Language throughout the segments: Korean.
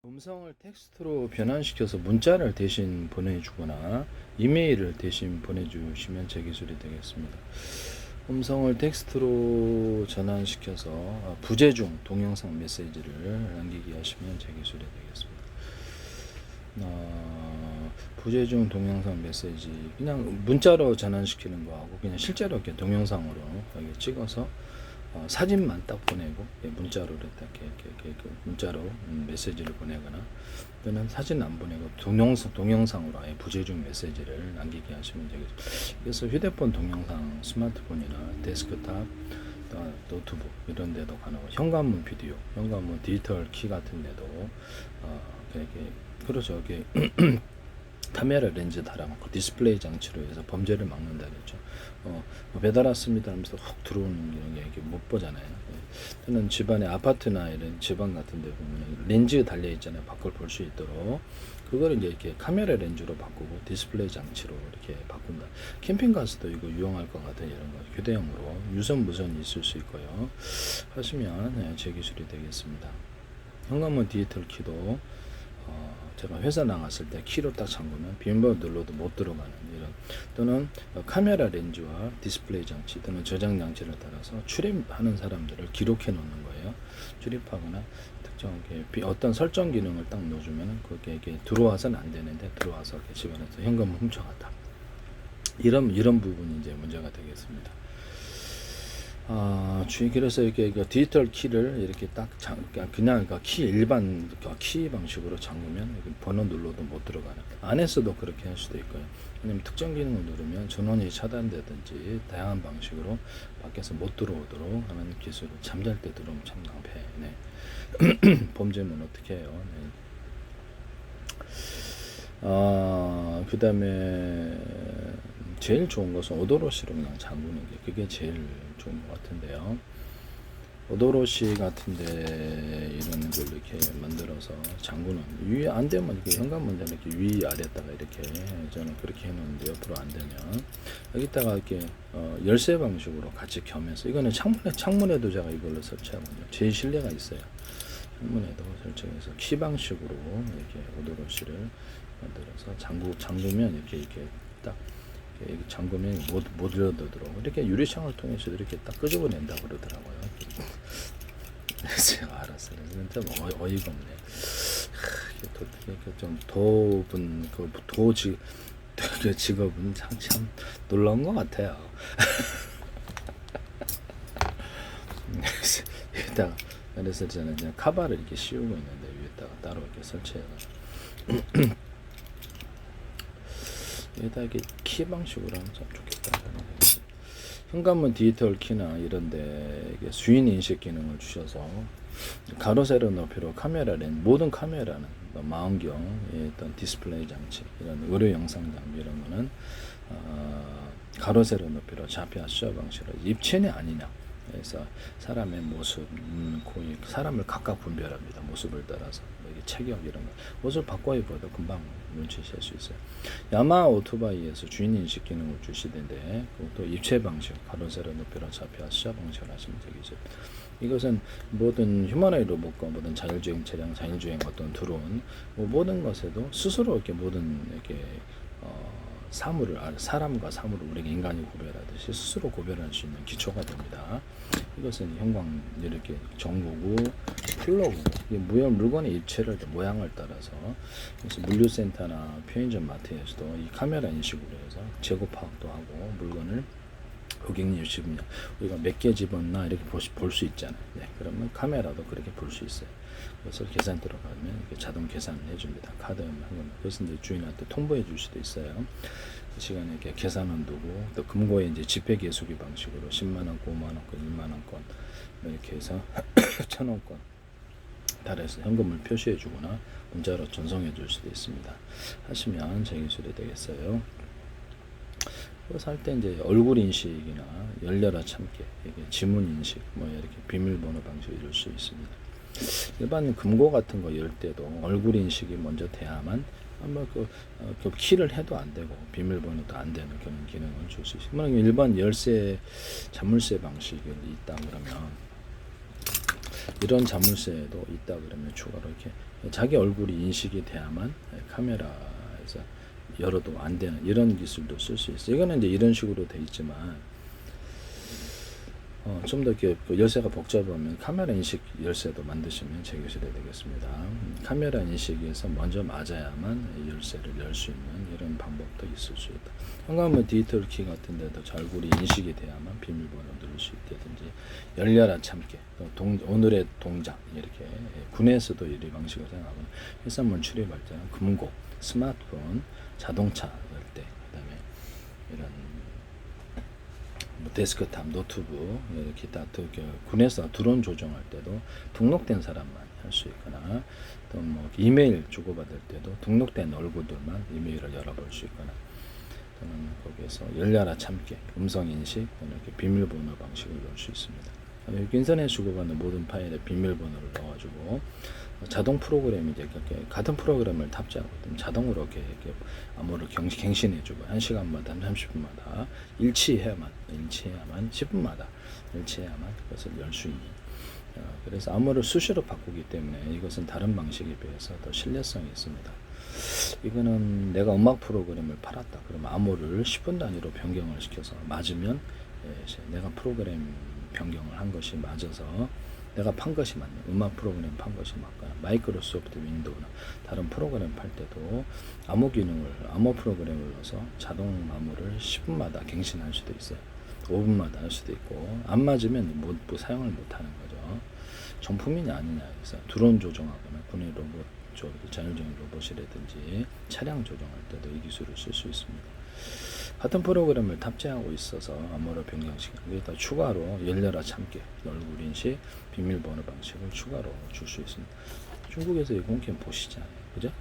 음성을 텍스트로 변환시켜서 문자를 대신 보내주거나 이메일을 대신 보내주시면 제 기술이 되겠습니다. 음성을 텍스트로 전환시켜서 부재중 동영상 메시지를 남기기 하시면 제 기술이 되겠습니다. 부재중 동영상 메시지 그냥 문자로 전환시키는 거하고 그냥 실제로 이렇게 동영상으로 이렇게 찍어서 사진만 딱 보내고 문자로 이렇게 문자로 메시지를 보내거나 또는 사진 안 보내고 동영상으로 아예 부재중 메시지를 남기게 하시면 되겠죠. 그래서 휴대폰 동영상, 스마트폰이나 데스크탑, 노트북 이런 데도 가능하고 현관문 비디오, 현관문 디지털 키 같은 데도 그렇죠. 카메라 렌즈 달아놓고 디스플레이 장치로 해서 범죄를 막는다 그랬죠. 배달 왔습니다 하면서 훅 들어오는 이런 게 이렇게 못 보잖아요. 또는 집안에 아파트나 이런 지방 같은 데 보면 렌즈 달려 있잖아요. 밖을 볼 수 있도록. 그걸 이제 이렇게 카메라 렌즈로 바꾸고 디스플레이 장치로 이렇게 바꾼다. 캠핑 가서도 이거 유용할 것 같아요. 이런 거 휴대용으로 유선 무선이 있을 수 있고요. 하시면 제 기술이 되겠습니다. 현관문 디지털 키도 제가 회사 나갔을 때 키로 딱 잠그면 비밀번호 눌러도 못 들어가는 이런, 또는 카메라 렌즈와 디스플레이 장치 또는 저장 장치를 따라서 출입하는 사람들을 기록해 놓는 거예요. 출입하거나 특정 어떤 설정 기능을 딱 넣어주면 그게 이게 들어와서는 안 되는데 들어와서 이렇게 집안에서 현금을 훔쳐갔다. 이런 부분이 이제 문제가 되겠습니다. 그래서 이렇게 디지털 키를 이렇게 딱 그냥 키 일반 키 방식으로 잠그면 번호 눌러도 못 들어가는, 안에서도 그렇게 할 수도 있고요. 아니면 특정 기능을 누르면 전원이 차단되든지 다양한 방식으로 밖에서 못 들어오도록 하는 기술을 잠잘 때 들어오면 참 낭패. 네. 범죄는 어떻게 해요? 네. 그 다음에 제일 좋은 것은 오도로시로 그냥 잠그는 게 그게 제일 좋은 것 같은데요. 오도로시 같은데 이런 걸 이렇게 만들어서 잠그는, 위에 안 되면 이렇게 현관문에 이렇게 위 아래다가 이렇게 저는 그렇게 해놓는데 옆으로 안 되면 여기다가 이렇게 열쇠 방식으로 같이 겸해서, 이거는 창문에도 제가 이걸로 설치하거든요. 제일 신뢰가 있어요. 창문에도 설치해서 키 방식으로 이렇게 오도로시를 만들어서 잠그면 이렇게 딱 잠그면 못 열어두도록 이렇게 유리창을 통해서 이렇게 딱 끄집어낸다 그러더라고요. 그래서 제가 알았어요. 진짜 어이가 없네. 좀 도분 그 직업은 참 놀라운 것 같아요. 그래서 저는 그냥 카바를 이렇게 씌우고 있는데 위에다가 따로 이렇게 설치해서 여기다 이렇게 키 방식으로 하면 참 좋겠다. 현관문 디지털 키나 이런데 주인 인식 기능을 주셔서 가로 세로 높이로 카메라 렌즈, 모든 카메라는 망원경, 어떤 디스플레이 장치, 이런 의료 영상 장비 이런 거는 가로 세로 높이로 좌표 수화 방식으로 입체냐 아니냐. 그래서 사람의 모습, 코, 사람을 각각 분별합니다. 모습을 따라서 체격 이런 거 옷을 바꿔 입어도 금방 눈치챌 수 있어요. 야마 오토바이에서 주인 인식 기능을 주시던데 그것도 입체 방식, 가로 세로 높이로 좌표 수화 방식을 하시면 되겠죠. 이것은 모든 휴머노이드 로봇과 모든 자율주행 차량, 자율주행 어떤 드론, 모든 것에도 스스로 이렇게 모든 이렇게 사람과 사물을 우리가 인간이 구별하듯이 스스로 구별할 수 있는 기초가 됩니다. 이것은 형광 이렇게 전구고 플러그고, 물건의 입체를 모양을 따라서, 그래서 물류센터나 편의점 마트에서도 이 카메라 인식으로 해서 재고 파악도 하고 물건을 고객님 집은요 우리가 몇 개 집었나 이렇게 볼 수 있잖아요. 네, 그러면 카메라도 그렇게 볼 수 있어요. 그래서 계산 들어가면 이렇게 자동 계산을 해줍니다. 카드 현금. 그래서 이제 주인한테 통보해 줄 수도 있어요. 그 시간에 이렇게 계산원 두고, 또 금고에 이제 지폐 계수기 방식으로 10만 원, 5만 원권, 2만 원권 이렇게 해서 1,000원권 달해서 현금을 표시해 주거나 문자로 전송해 줄 수도 있습니다. 하시면 제 기술이 되겠어요. 그래서 할 때 이제 얼굴 인식이나 열려라 참깨, 이게 지문 인식, 이렇게 비밀번호 방식 이럴 수 있습니다. 일반 금고 같은 거 열 때도 얼굴 인식이 먼저 돼야만 그 키를 해도 안 되고 비밀번호도 안 되는 그런 기능을 줄 수 있습니다. 일반 열쇠 자물쇠 방식이 있다 그러면, 이런 자물쇠도 있다 그러면 추가로 이렇게 자기 얼굴이 인식이 돼야만 카메라에서 열어도 안 되는 이런 기술도 쓸 수 있어요. 이거는 이제 이런 식으로 돼 있지만 좀 더 이렇게 열쇠가 복잡하면 카메라 인식 열쇠도 만드시면 제 기술이 되겠습니다. 카메라 인식에서 먼저 맞아야만 열쇠를 열 수 있는 이런 방법도 있을 수 있다. 현관문 디지털 키 같은 데도 얼굴이 인식이 돼야만 비밀번호 누를 수 있다든지 열려라 참깨, 오늘의 동작 이렇게 군에서도 이 방식을 사용하고 해산물 출입할 때는 금고, 스마트폰, 자동차 열 때, 그다음에 이런 데스크탑, 노트북, 기타 군에서 드론 조정할 때도 등록된 사람만 할 수 있거나 또 뭐 이메일 주고받을 때도 등록된 얼굴들만 이메일을 열어볼 수 있거나 또는 거기에서 열려라 참깨, 음성 인식, 이렇게 비밀번호 방식을 넣을 수 있습니다. 인터넷 주고받는 모든 파일에 비밀번호를 넣어가지고 자동 프로그램이 이제 같은 프로그램을 탑재하거든요. 자동으로 이렇게 암호를 갱신해주고 1시간마다 30분마다 일치해야만 10분마다 일치해야만 그것을 열 수 있는. 그래서 암호를 수시로 바꾸기 때문에 이것은 다른 방식에 비해서 더 신뢰성이 있습니다. 이거는 내가 음악 프로그램을 팔았다. 그럼 암호를 10분 단위로 변경을 시켜서 맞으면 내가 프로그램 변경을 한 것이 맞아서 내가 판 것이 맞네. 음악 프로그램 판 것이 맞거나 마이크로소프트 윈도우나 다른 프로그램 팔 때도 암호 프로그램을 넣어서 자동 암호를 10분마다 갱신할 수도 있어요. 5분마다 할 수도 있고 안 맞으면 사용을 못 하는 거죠. 정품이냐 아니냐 해서 드론 조정하거나 군의 로봇 자율적인 로봇이라든지 차량 조정할 때도 이 기술을 쓸 수 있습니다. 같은 프로그램을 탑재하고 있어서 암호를 변경시키고 여기다 추가로 열려라 참깨, 얼굴 인식, 비밀번호 방식을 추가로 줄 수 있습니다. 중국에서 이 공캠 보시잖아요, 그죠?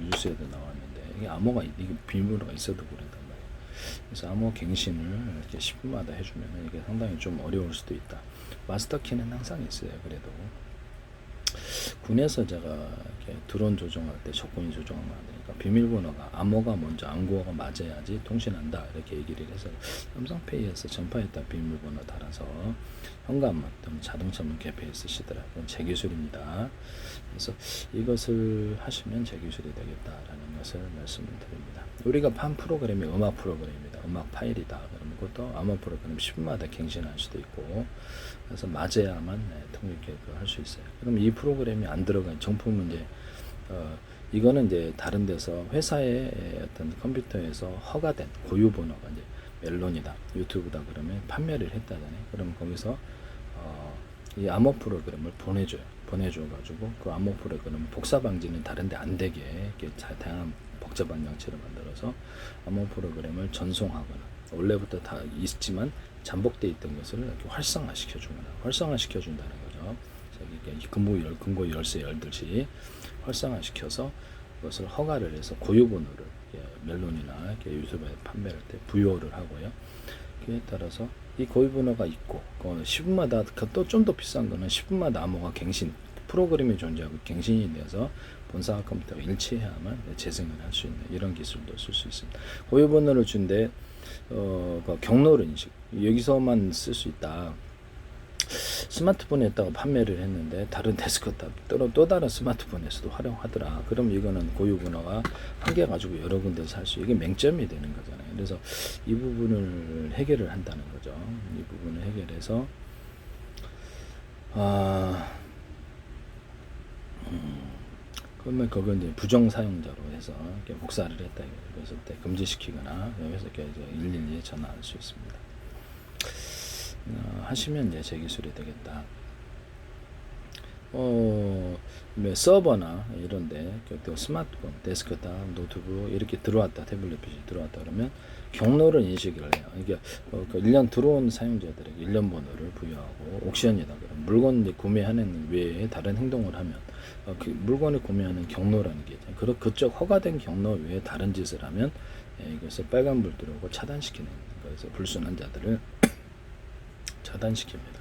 뉴스에도 나왔는데 이게 암호가 이게 비밀번호가 있어도 그런단 말이에요. 그래서 암호 갱신을 이렇게 10분마다 해주면 이게 상당히 좀 어려울 수도 있다. 마스터 키는 항상 있어요. 그래도 군에서 제가 이렇게 드론 조정할 때 적군이 조정하면 안 되니까 비밀번호가 암호가 먼저 암호가 맞아야지 통신한다 이렇게 얘기를 해서 삼성페이에서 전파했다 비밀번호 달아서 현관문 또는 자동차문 개폐해 쓰시더라고요. 제 기술입니다. 그래서 이것을 하시면 제 기술이 되겠다라는 것을 말씀을 드립니다. 우리가 판 프로그램이 음악 프로그램입니다. 음악 파일이다. 그러면 그것도 암호 프로그램 10분마다 갱신할 수도 있고 그래서 맞아야만 통역 계획을 할 수 있어요. 그럼 이 프로그램이 안 들어간 정품은 이제 이거는 이제 다른 데서 회사의 어떤 컴퓨터에서 허가된 고유 번호가 이제 멜론이다, 유튜브다 그러면 판매를 했다잖아요. 그럼 거기서 이 암호 프로그램을 보내줘가지고 그 암호 프로그램 복사 방지는 다른데 안 되게 이렇게 다양한 복잡한 장치를 만들어서 암호 프로그램을 전송하거나 원래부터 다 있지만 잠복돼 있던 것을 이렇게 활성화시켜준다는 거죠. 금고 열쇠 열듯이 활성화시켜서 그것을 허가를 해서 고유번호를 멜론이나 유튜브에 판매할 때 부여를 하고요. 그에 따라서 이 고유번호가 있고 10분마다 또 좀 더 비싼 거는 10분마다 암호가 갱신 프로그램이 존재하고 갱신이 돼서 본사 컴퓨터가 일치해야만 재생을 할 수 있는 이런 기술도 쓸 수 있습니다. 고유번호를 준데 경로를 인식 여기서만 쓸 수 있다. 스마트폰에다가 판매를 했는데 다른 데스크탑 또 다른 스마트폰에서도 활용하더라. 그럼 이거는 고유번호가 한 개 가지고 여러 군데서 할 수 이게 맹점이 되는 거잖아요. 그래서 이 부분을 해결을 한다는 거죠. 이 부분을 해결해서 그러면 그건 이제 부정 사용자로 해서 이렇게 복사를 했다. 그래서 때 금지시키거나 여기서 이렇게 112에 전화할 수 있습니다. 하시면 이제 제 기술이 되겠다. 서버나 이런데 또 스마트폰, 데스크탑, 노트북 이렇게 들어왔다, 태블릿 PC 들어왔다 그러면 경로를 인식을 해요. 이게 1년 들어온 사용자들에게 1년 번호를 부여하고 옥션이다. 그럼 물건 구매하는 외에 다른 행동을 하면 그 물건을 구매하는 경로라는 게 있잖아요. 그쪽 허가된 경로 외에 다른 짓을 하면 이것을 빨간불 들어오고 차단시키는 거에서 불순한 자들을 차단시킵니다.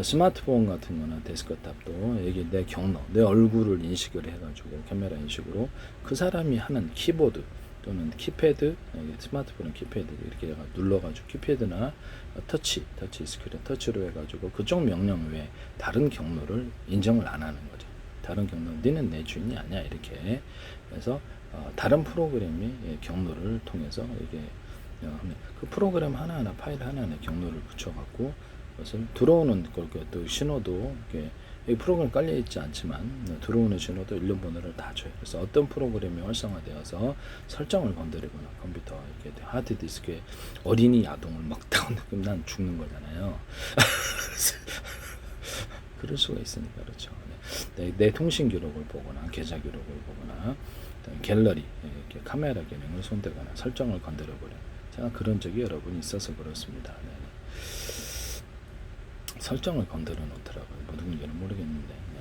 스마트폰 같은 거나 데스크탑도 여기 내 경로, 내 얼굴을 인식을 해가지고 카메라 인식으로 그 사람이 하는 키보드 또는 키패드, 스마트폰은 키패드 이렇게 눌러가지고 키패드나 터치 스크린 터치로 해가지고 그쪽 명령 외에 다른 경로를 인정을 안 하는 거죠. 다른 경로, 니는 내 주인이 아니야. 이렇게 해서 다른 프로그램이 경로를 통해서 이게 그 프로그램 하나하나 파일 하나하나 경로를 붙여갖고 그것을 들어오는 또 신호도 이 프로그램 깔려 있지 않지만 들어오는 신호도 일련 번호를 다 줘요. 그래서 어떤 프로그램이 활성화되어서 설정을 건드리거나 컴퓨터 이렇게 하드디스크에 어린이 아동을 막 다운되면 난 죽는 거잖아요. 그럴 수가 있으니까 그렇죠. 내 통신 기록을 보거나 계좌 기록을 보거나 갤러리 이렇게 카메라 기능을 손대거나 설정을 건드려 버려. 제가 그런 적이 여러 번 있어서 그렇습니다. 네. 설정을 건드려 놓더라고요. 뭐 누군지는 모르겠는데. 네.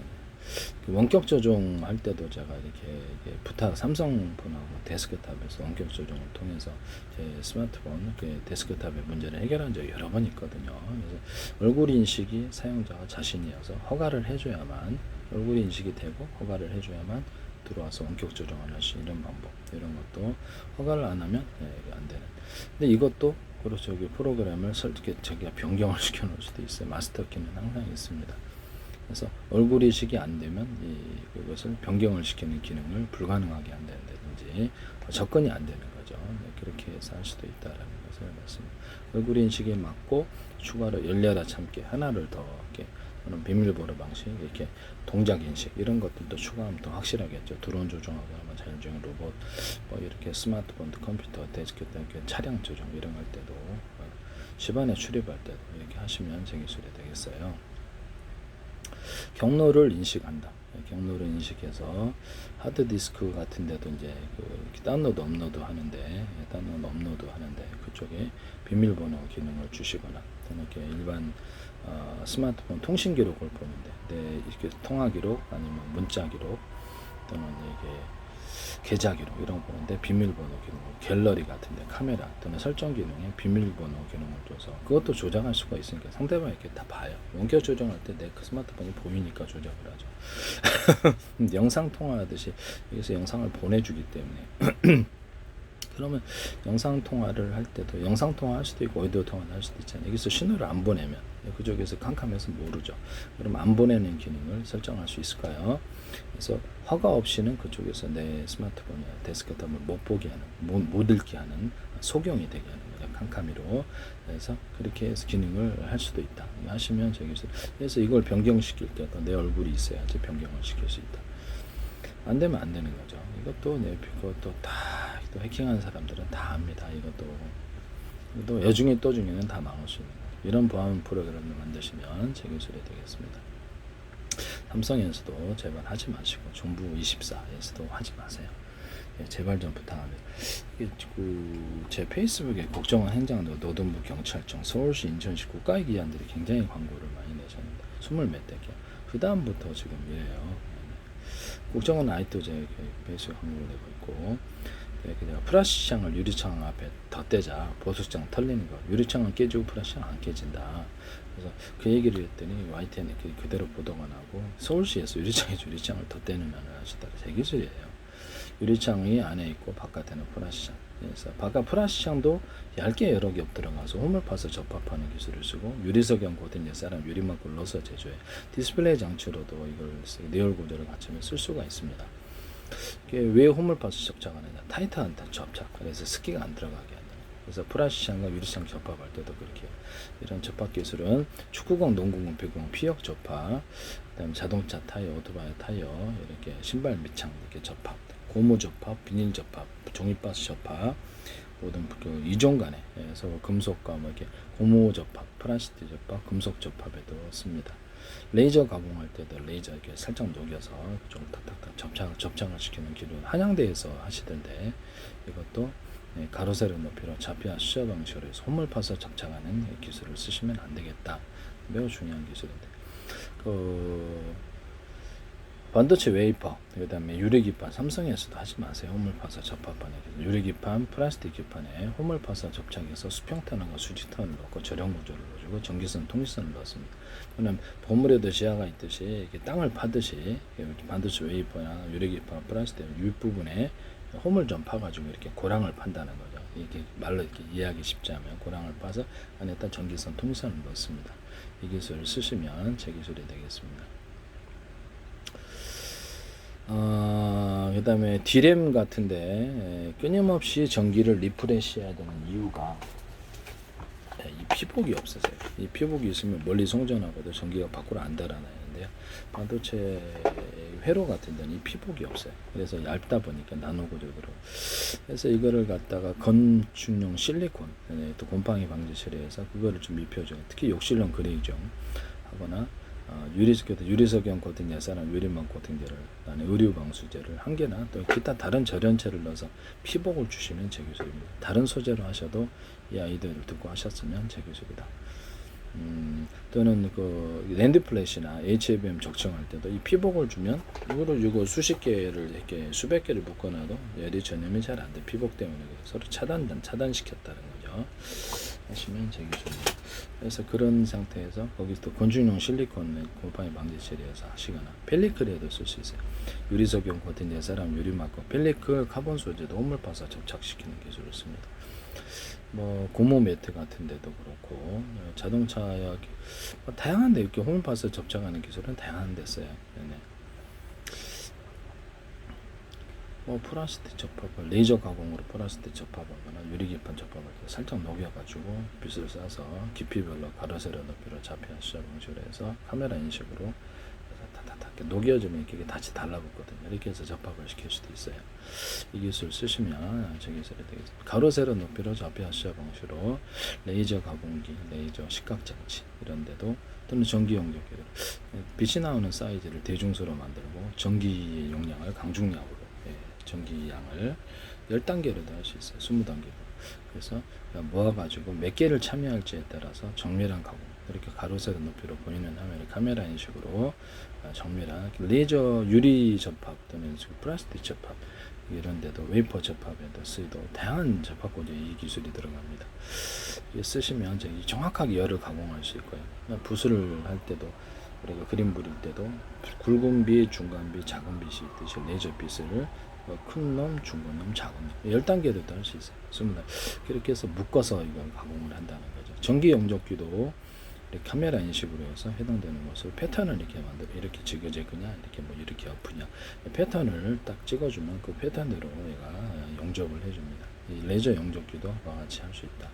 그 원격 조정할 때도 제가 이렇게 부탁 삼성폰하고 데스크탑에서 원격 조정을 통해서 제 스마트폰 데스크탑의 문제를 해결한 적이 여러 번 있거든요. 그래서 얼굴 인식이 사용자가 자신이어서 허가를 해줘야만 얼굴 인식이 되고 허가를 해줘야만 들어와서 원격 조정을 할 수 있는 방법, 이런 것도 허가를 안 하면 안 되는. 근데 이것도 그렇죠. 프로그램을 자기가 변경을 시켜 놓을 수도 있어요. 마스터 키는 항상 있습니다. 그래서 얼굴 인식이 안 되면 그것을 변경을 시키는 기능을 불가능하게 한다든지 접근이 안 되는 거죠. 그렇게 해서 할 수도 있다라는 것을 말씀드립니다. 얼굴 인식에 맞고 추가로 열려다 참게 하나를 더 이렇게 비밀번호 방식, 이렇게 동작 인식 이런 것들도 추가하면 더 확실하겠죠. 드론 조정하거나 자율주행 로봇, 뭐 이렇게 스마트폰, 컴퓨터, 데스크탑, 차량 조정 이런 할 때도 집안에 출입할 때도 이렇게 하시면 제 기술이 되겠어요. 경로를 인식한다. 경로를 인식해서 하드디스크 같은 데도 이제 다운로드 업로드 하는데 그쪽에 비밀번호 기능을 주시거나 이렇게 일반 스마트폰 통신 기록을 보는데 이렇게 통화 기록 아니면 문자 기록 또는 이게 계좌 기록 이런 거 보는데 비밀번호 기능, 갤러리 같은데 카메라 또는 설정 기능에 비밀번호 기능을 줘서 그것도 조작할 수가 있으니까 상대방이 이렇게 다 봐요. 원격 조정할 때 내 스마트폰이 보이니까 조작을 하죠. 영상 통화하듯이 여기서 영상을 보내주기 때문에 그러면 영상 통화를 할 때도 영상 통화할 수도 있고 오디오 통화를 할 수도 있잖아요. 여기서 신호를 안 보내면 그쪽에서 캄캄해서 모르죠. 그럼 안 보내는 기능을 설정할 수 있을까요? 그래서 허가 없이는 그쪽에서 내 스마트폰이나 데스크탑을 못 보게 하는, 못 읽게 하는, 소경이 되게 하는 거죠. 캄캄이로. 그래서 그렇게 해서 기능을 할 수도 있다. 하시면 그래서 이걸 변경시킬 때도 내 얼굴이 있어야지 변경을 시킬 수 있다. 안 되면 안 되는 거죠. 이것도 그것도 다 또 해킹하는 사람들은 다 압니다. 이것도 여중에 또 중에는 다 망할 수 있는 거예요. 이런 보안 프로그램을 만드시면 제 기술이 되겠습니다. 삼성에서도 제발 하지 마시고 정부 24에서도 하지 마세요. 제발 좀 부탁합니다. 제 페이스북에 국정원 행정도 노동부 경찰청 서울시 인천시 국가의 기관들이 굉장히 광고를 많이 내셨는데 20몇 대 개. 그 다음부터 지금 이래요. 국정원 아직도 제 페이스북 광고를 내고 있고 그냥 플라시창을 유리창 앞에 덧대자 보수창 털리는 거. 유리창은 깨지고 플라시창 안 깨진다. 그래서 그 얘기를 했더니 YTN에 그대로 보도가 나고 서울시에서 유리창을 덧대는 면을 하시더라. 제 기술이에요. 유리창이 안에 있고 바깥에는 플라시창. 그래서 바깥 플라시창도 얇게 여러 겹 들어가서 홈을 파서 접합하는 기술을 쓰고 유리석형 고된 옛사람 유리막을 넣어서 제조해 디스플레이 장치로도 이걸 내열 구조를 갖추면 쓸 수가 있습니다. 왜 홈을 파서 접착하느냐? 타이트한 접착. 그래서 습기가 안 들어가게 한다. 그래서 플라시창과 유리창 접합할 때도 그렇게 이런 접합 기술은 축구공, 농구공, 배구공, 피혁 접합, 그다음에 자동차 타이어, 오토바이 타이어 이렇게 신발 밑창 이렇게 접합, 고무 접합, 비닐 접합, 종이박스 접합, 모든 그 이종 간에 서로 금속과 뭐 이렇게 고무 접합, 플라스틱 접합, 금속 접합에도 씁니다. 레이저 가공할 때도 레이저 이렇게 살짝 녹여서 좀 탁탁탁 접착을 시키는 기능 한양대에서 하시던데 이것도 가로 세로 높이로 좌표와 수저 방식으로 해서 홈을 파서 접착하는 기술을 쓰시면 안 되겠다. 매우 중요한 기술인데 반도체 웨이퍼, 그 다음에 유리기판, 삼성에서도 하지 마세요. 홈을 파서 접합하는 기술. 유리기판, 플라스틱 기판에 홈을 파서 접착해서 수평탄과 수직탄을 넣고 절연 구조를 넣어주고 전기선, 통기선을 넣습니다. 그러면 버무려도 지하가 있듯이 이렇게 땅을 파듯이 반도체 웨이퍼나 유리기판, 플라스틱 윗부분에 홈을 좀 파가지고 이렇게 고랑을 판다는 거죠. 이렇게 말로 이렇게 이해하기 쉽지 않으면 고랑을 파서 안에다 전기선, 통기선을 넣습니다. 이 기술을 쓰시면 제 기술이 되겠습니다. 그다음에 D램 같은데 끊임없이 전기를 리프레시해야 되는 이유가 이 피복이 없어서요. 이 피복이 있으면 멀리 송전하고도 전기가 밖으로 안 달아나는데요. 반도체 회로 같은 데는 이 피복이 없어요. 그래서 얇다 보니까 나노구조로. 그래서 이거를 갖다가 건축용 실리콘, 또 곰팡이 방지 처리해서 그거를 좀 입혀줘. 특히 욕실용 그레이종 하거나 유리석형 코팅 야산한 유리망 코팅제를, 의류 방수제를 한 개나 또 기타 다른 절연체를 넣어서 피복을 주시면 제 기술입니다. 다른 소재로 하셔도 이 아이디어를 듣고 하셨으면 제 기술이다. 또는 그 랜드 플랫이나 HBM 적청할 때도 이 피복을 주면 이거 수십 개를 이렇게 수백 개를 묶어놔도 열이 전염이 잘 안 돼. 피복 때문에 서로 차단시켰다는 거죠. 하시면 제 기술입니다. 그래서 그런 상태에서 거기서 또 건축용 실리콘 곰팡이 방지 처리해서 하시거나 펠리클에도 쓸 수 있어요. 유리석용 코팅 내사람 유리 막고 펠리클 카본 소재도 홈물파서 접착시키는 기술을 씁니다. 뭐 고무 매트 같은 데도 그렇고 자동차야 뭐 다양한데 이렇게 홈물파서 접착하는 기술은 다양한 데 써요. 네. 뭐 플라스틱 접합을 레이저 가공으로 플라스틱 접합하거나 유리기판 접합을 살짝 녹여가지고 빗을 싸서 깊이별로 가로 세로 높이로 자폐 시작 방식으로 해서 카메라 인식으로 타타타 녹여주면 이렇게 다시 달라붙거든요. 이렇게 해서 접합을 시킬 수도 있어요. 이 기술 쓰시면 저 기술이 되겠습니다. 가로 세로 높이로 자폐 시작 방식으로 레이저 가공기, 레이저 식각장치 이런 데도 또는 전기 용접기로 빛이 나오는 사이즈를 대중소로 만들고 전기 용량을 강중량으로 전기 양을 10단계로도 할 수 있어요. 20단계로. 그래서 모아가지고 몇 개를 참여할지에 따라서 정밀한 가공, 이렇게 가로 세로 높이로 보이는 화면을 카메라 인식으로 정밀한 레이저 유리 접합 또는 플라스틱 접합 이런 데도 웨이퍼 접합에도 쓰이도 다양한 접합고도에 이 기술이 들어갑니다. 이게 쓰시면 정확하게 열을 가공할 수 있고요. 붓을 할 때도 우리가 그림 그릴 때도 굵은 빛, 중간 빛, 작은 빛이 있듯이 레이저 빛을 큰 놈, 중간 놈, 작은 놈 10단계로도 할 수 있어요. 20단계. 그렇게 해서 묶어서 이걸 가공을 한다는 거죠. 전기 용접기도 이렇게 카메라 인식으로 해서 해당되는 것을 패턴을 이렇게 만들어 이렇게 지그재그냐 이렇게 뭐 이렇게 아프냐 패턴을 딱 찍어주면 그 패턴대로 얘가 용접을 해줍니다. 이 레이저 용접기도 같이 할 수 있다.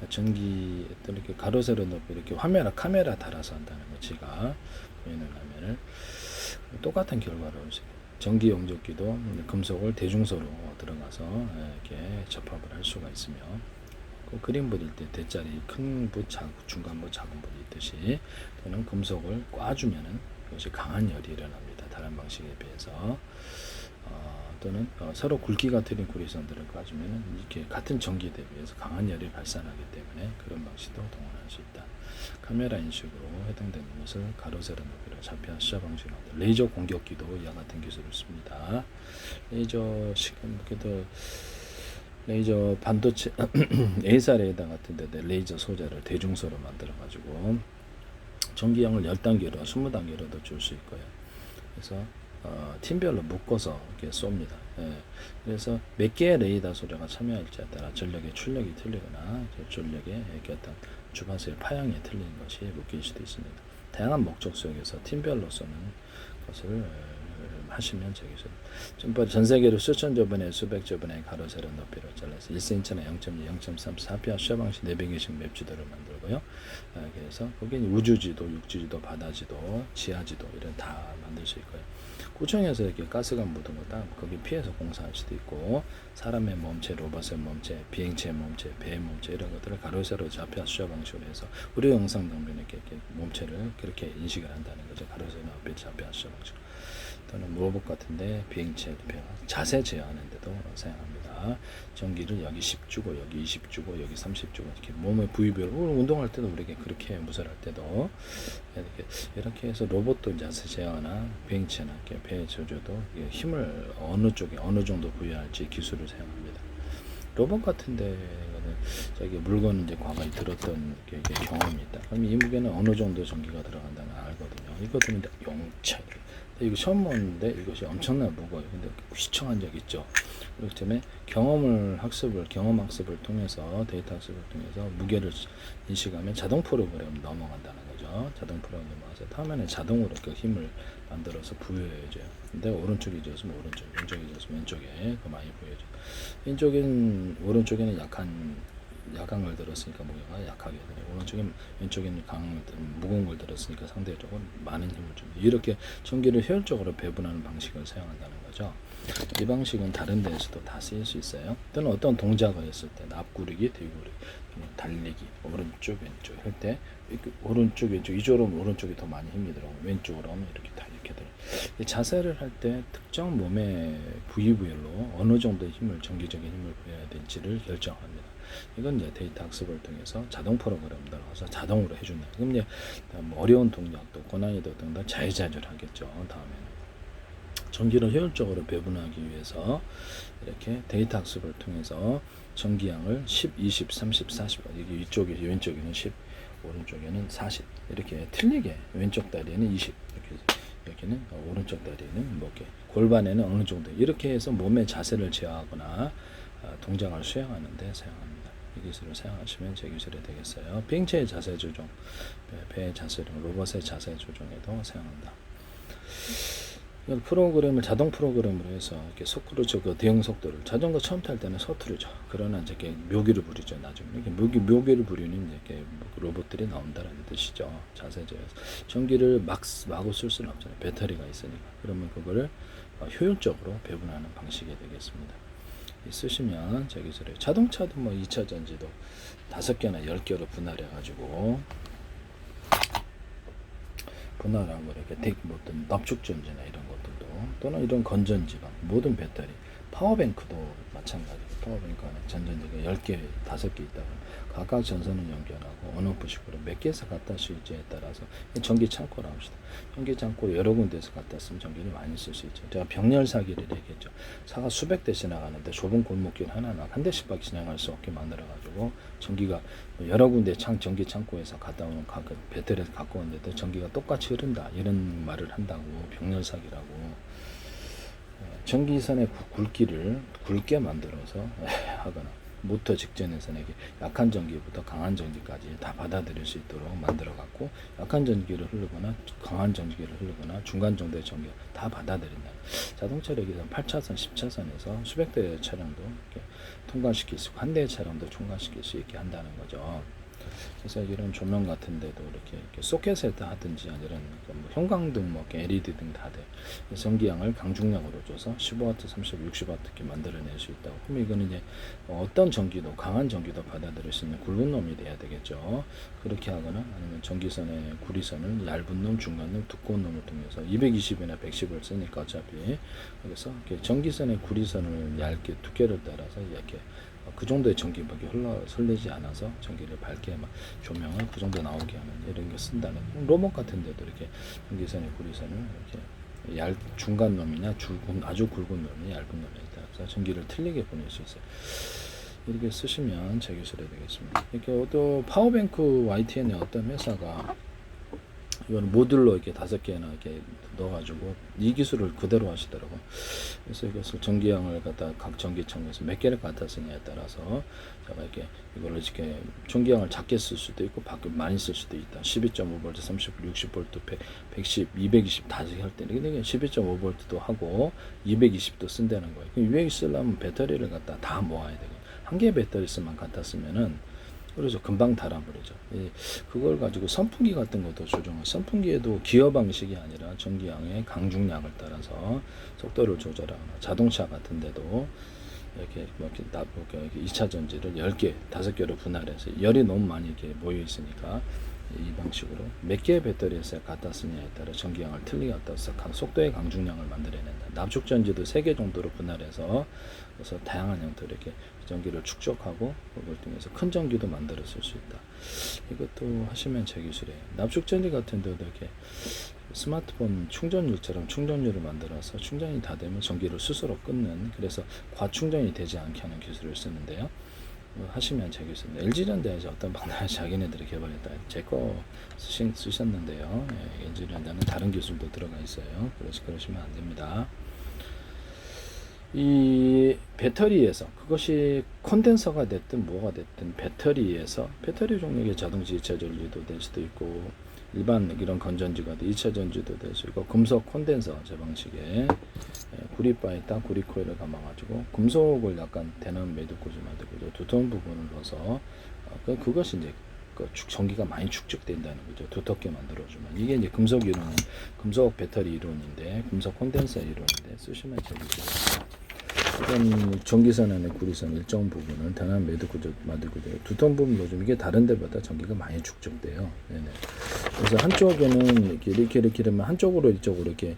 전기 이렇게 가로 세로 높이 이렇게 카메라 달아서 한다는 거 제가 보이는 화면을 똑같은 결과를 올 수 있어요. 전기 용접기도 금속을 대중소로 들어가서 이렇게 접합을 할 수가 있으며 그 그림 그릴 때 대자리 큰 붓, 중간 붓, 작은 붓이 있듯이 또는 금속을 꽈주면은 그것이 강한 열이 일어납니다. 다른 방식에 비해서 또는 서로 굵기가 틀린 구리선들을 꽈주면은 이렇게 같은 전기에 대비해서 강한 열이 발산하기 때문에 그런 방식도 동원할 수 있다. 카메라 인식으로 해당되는 것을 가로 세로 높이로 자폐화 시작 방식으로 레이저 공격기도 이와 같은 기술을 씁니다. 레이저 반도체 A사레이더 같은 데 레이저 소재를 대중소로 만들어 가지고 전기량을 10단계로 20단계로도 줄 수 있고요. 그래서 팀별로 묶어서 이렇게 쏩니다. 그래서 몇 개의 레이더 소재가 참여할지에 따라 전력의 출력이 틀리거나 전력의 이렇게 어떤 주파수의 파형이 틀린 것이 묶일 수도 있습니다. 다양한 목적 수역에서 팀별로 쏘는 것을 하시면 전 세계로 수천 저번에 수백 저번에 가로 세로 높이로 잘라서 1cm나 0.2, 0.3, 4피아 시야 방식 400개씩 맵지도를 만들고요. 그래서 거기에 우주지도, 육지지도, 바다지도, 지하지도 이런 다 만들 수 있고요. 구청에서 이렇게 가스가 묻은 거다 거기 피해서 공사할 수도 있고 사람의 몸체, 로봇의 몸체, 비행체의 몸체, 배의 몸체 이런 것들을 가로 세로 좌표 수야 방식으로 해서 우리 영상 장면에 이렇게 몸체를 그렇게 인식을 한다는 거죠. 가로 세로 앞에 좌표 수야 방식. 또는 로봇 같은데 비행체 자세 제어하는 데도 사용합니다. 전기를 여기 10 주고 여기 20 주고 여기 30 주고 이렇게 몸의 부위별로 운동할 때도 우리에게 그렇게 무설할 때도 이렇게 해서 로봇도 자세 제어나 비행체나 배 조조도 힘을 어느 쪽에 어느 정도 부여할지 기술을 사용합니다. 로봇 같은데 저기 물건 이제 과거에 들었던 경험이 있다. 그럼 이 무게는 어느 정도 전기가 들어간다는 걸 알거든요. 이것들은 용차. 이거 처음 먹는데 이것이 엄청나게 무거워요. 근데 시청한 적 있죠. 그렇기 때문에 경험 학습을 통해서 데이터 학습을 통해서 무게를 인식하면 자동 프로그램 넘어간다는 거죠. 거죠. 자동 프로그램 와서 화면에 자동으로 그 힘을 만들어서 부여해줘요. 근데 오른쪽이 졌으면 오른쪽, 왼쪽이 졌으면 왼쪽에 그 많이 부여해줘. 왼쪽엔 오른쪽에는 약한 걸 들었으니까 무게가 약하게 되네. 왼쪽에는 무거운 걸 들었으니까 상대적으로 많은 힘을 줍니다. 이렇게 전기를 효율적으로 배분하는 방식을 사용한다는 거죠. 이 방식은 다른 데에서도 다 쓰일 수 있어요. 또는 어떤 동작을 했을 때 앞구르기, 뒤구르기, 달리기, 오른쪽, 왼쪽 할 때 오른쪽, 왼쪽 이쪽으로 오면 오른쪽이 더 많이 힘이 들어가고 왼쪽으로 하면 이렇게 다 이렇게 들어요. 자세를 할 때 특정 몸의 부위별로 어느 정도의 힘을 전기적인 힘을 부여해야 될지를 결정합니다. 이건 이제 데이터 학습을 통해서 자동 프로그램 들어가서 자동으로 해준다. 그럼 이제 뭐 어려운 동작도 고난이도 등등 자유자재하겠죠. 다음에는 전기를 효율적으로 배분하기 위해서 이렇게 데이터 학습을 통해서 전기량을 10, 20, 30, 40 이게 이쪽에 왼쪽에는 10, 오른쪽에는 40 이렇게 틀리게 왼쪽 다리에는 20 이렇게 여기는 오른쪽 다리에는 뭐 이렇게 골반에는 어느 정도 이렇게 해서 몸의 자세를 제어하거나 동작을 수행하는 데 사용합니다. 이 기술을 사용하시면 제 기술이 되겠어요. 비행체의 자세 조정, 배의 자세 조정, 로봇의 자세 조정에도 사용한다. 프로그램을 자동 프로그램으로 해서 이렇게 그렇죠. 그 대응 속도를 자전거 처음 탈 때는 서투르죠. 그러나 이제 이렇게 묘기를 부리죠. 나중에 이렇게 묘기를 부리는 이렇게 로봇들이 나온다는 뜻이죠. 자세제에서 전기를 마구 쓸 수는 없잖아요. 배터리가 있으니까. 그러면 그거를 효율적으로 배분하는 방식이 되겠습니다. 쓰시면 저기 자동차도 뭐 2차 전지도 5개나 10개로 분할해 가지고 분할한 거 이렇게 어떤 납축 전지나 이런 것들도 또는 이런 건전지방 모든 배터리 파워뱅크도 마찬가지고 파워뱅크 안에 전전지가 10개 5개 있다고 각각 전선을 연결하고 온오프식으로 몇 개에서 갖다 쓸지에 따라서 전기 창고라 합시다. 전기 창고 여러 군데에서 갖다 쓰면 전기를 많이 쓸 수 있죠. 제가 병렬 사기를 얘기했죠. 차가 수백 대 지나가는데 좁은 골목길 하나나 한 대씩밖에 지나갈 수 없게 만들어 가지고 전기가 여러 군데 전기 창고에서 갖다 오는 배터리에서 갖고 오는데도 전기가 똑같이 흐른다 이런 말을 한다고 병렬 사기라고. 전기선의 굵기를 굵게 만들어서 하거나 모터 직전에서는 약한 전기부터 강한 전기까지 다 받아들일 수 있도록 만들어 갖고 약한 전기를 흐르거나 강한 전기를 흐르거나 중간 정도의 전기를 다 받아들인다. 자동차를 여기서 8차선, 10차선에서 수백 대의 차량도 이렇게 통과시킬 수 있고 한 대의 차량도 통과시킬 수 있게 한다는 거죠. 그래서 이런 조명 같은 데도 이렇게 소켓에다 하든지 아니면 뭐 형광등, 뭐 LED 등 다 돼. 전기량을 강중량으로 줘서 15W, 30W, 60W 이렇게 만들어낼 수 있다고. 그럼 이거는 이제 어떤 전기도 강한 전기도 받아들일 수 있는 굵은 놈이 돼야 되겠죠. 그렇게 하거나 아니면 전기선의 구리선을 얇은 놈, 중간 놈, 두꺼운 놈을 통해서 220이나 110을 쓰니까 어차피 그래서 전기선의 구리선을 얇게 두께를 따라서 이렇게 그 정도의 전기밖에 흘리지 않아서 전기를 밝게 조명을 그 정도 나오게 하는 이런 거 쓴다는 로봇 같은 데도 이렇게 전기선의 구리선을 이렇게 중간 놈이나 아주 굵은 놈이 얇은 놈에 따라서 전기를 틀리게 보낼 수 있어요. 이렇게 쓰시면 제 기술이 되겠습니다. 이렇게 또 파워뱅크 YTN의 어떤 회사가 이거는 모듈로 이렇게 5개나 이렇게 넣어가지고 이 기술을 그대로 하시더라고. 그래서 이것을 전기량을 갖다 각 전기청에서 몇 개를 갖다 쓰냐에 따라서 제가 이렇게 이거를 이렇게 전기량을 작게 쓸 수도 있고 많이 쓸 수도 있다. 12.5V, 30V, 60V, 110, 220 다 할 때는 근데 12.5V도 하고 220도 쓴다는 거예요. 220 쓰려면 배터리를 갖다 다 모아야 되고 한 개의 배터리만 갖다 쓰면은 그래서 금방 닳아버리죠. 그걸 가지고 선풍기 같은 것도 조정을 선풍기에도 기어 방식이 아니라 전기량의 강중량을 따라서 속도를 조절하거나 자동차 같은 데도 이렇게 2차 전지를 10개, 5개로 분할해서 열이 너무 많이 이렇게 모여 있으니까 이 방식으로 몇 개의 배터리에서 갖다 쓰냐에 따라 전기량을 틀리게 갖다 서 속도의 강중량을 만들어낸다. 납축 전지도 3개 정도로 분할해서 그래서 다양한 형태로 이렇게 전기를 축적하고 그걸 통해서 큰 전기도 만들어 쓸 수 있다. 이것도 하시면 제 기술이에요. 납축 전지 같은 데도 이렇게 스마트폰 충전율처럼 충전율을 만들어서 충전이 다 되면 전기를 스스로 끊는 그래서 과충전이 되지 않게 하는 기술을 쓰는데요. 하시면 제 기술입니다. LG전자에서 어떤 방법을 자기네들이 개발했다. 제 거 쓰셨는데요. LG전자는 다른 기술도 들어가 있어요. 그래서 그러시면 안 됩니다. 이 배터리에서 그것이 콘덴서가 됐든 뭐가 됐든 배터리에서 배터리 종류의 자동차 2차 전지도 될 수도 있고 일반 이런 건전지가 2차 전지도 될 수 있고 금속 콘덴서 제 방식에 구리바에다 구리 코일을 감아가지고 금속을 약간 대남 매듭 구조 만들고 두터운 부분을 넣어서 그것이 이제 전기가 많이 축적된다는 거죠. 두텁게 만들어주면 이게 이제 금속 이론은 금속 배터리 이론인데 금속 콘덴서 이론인데 쓰시면 되겠죠. 이런 전기선 안에 구리선 일정 부분은 단한 매듭 구조 만들고 돼요. 두터운 부분 넣어주면 이게 다른 데보다 전기가 많이 축적돼요. 네네. 그래서 한쪽에는 이렇게 되면 한쪽으로 이쪽으로 이렇게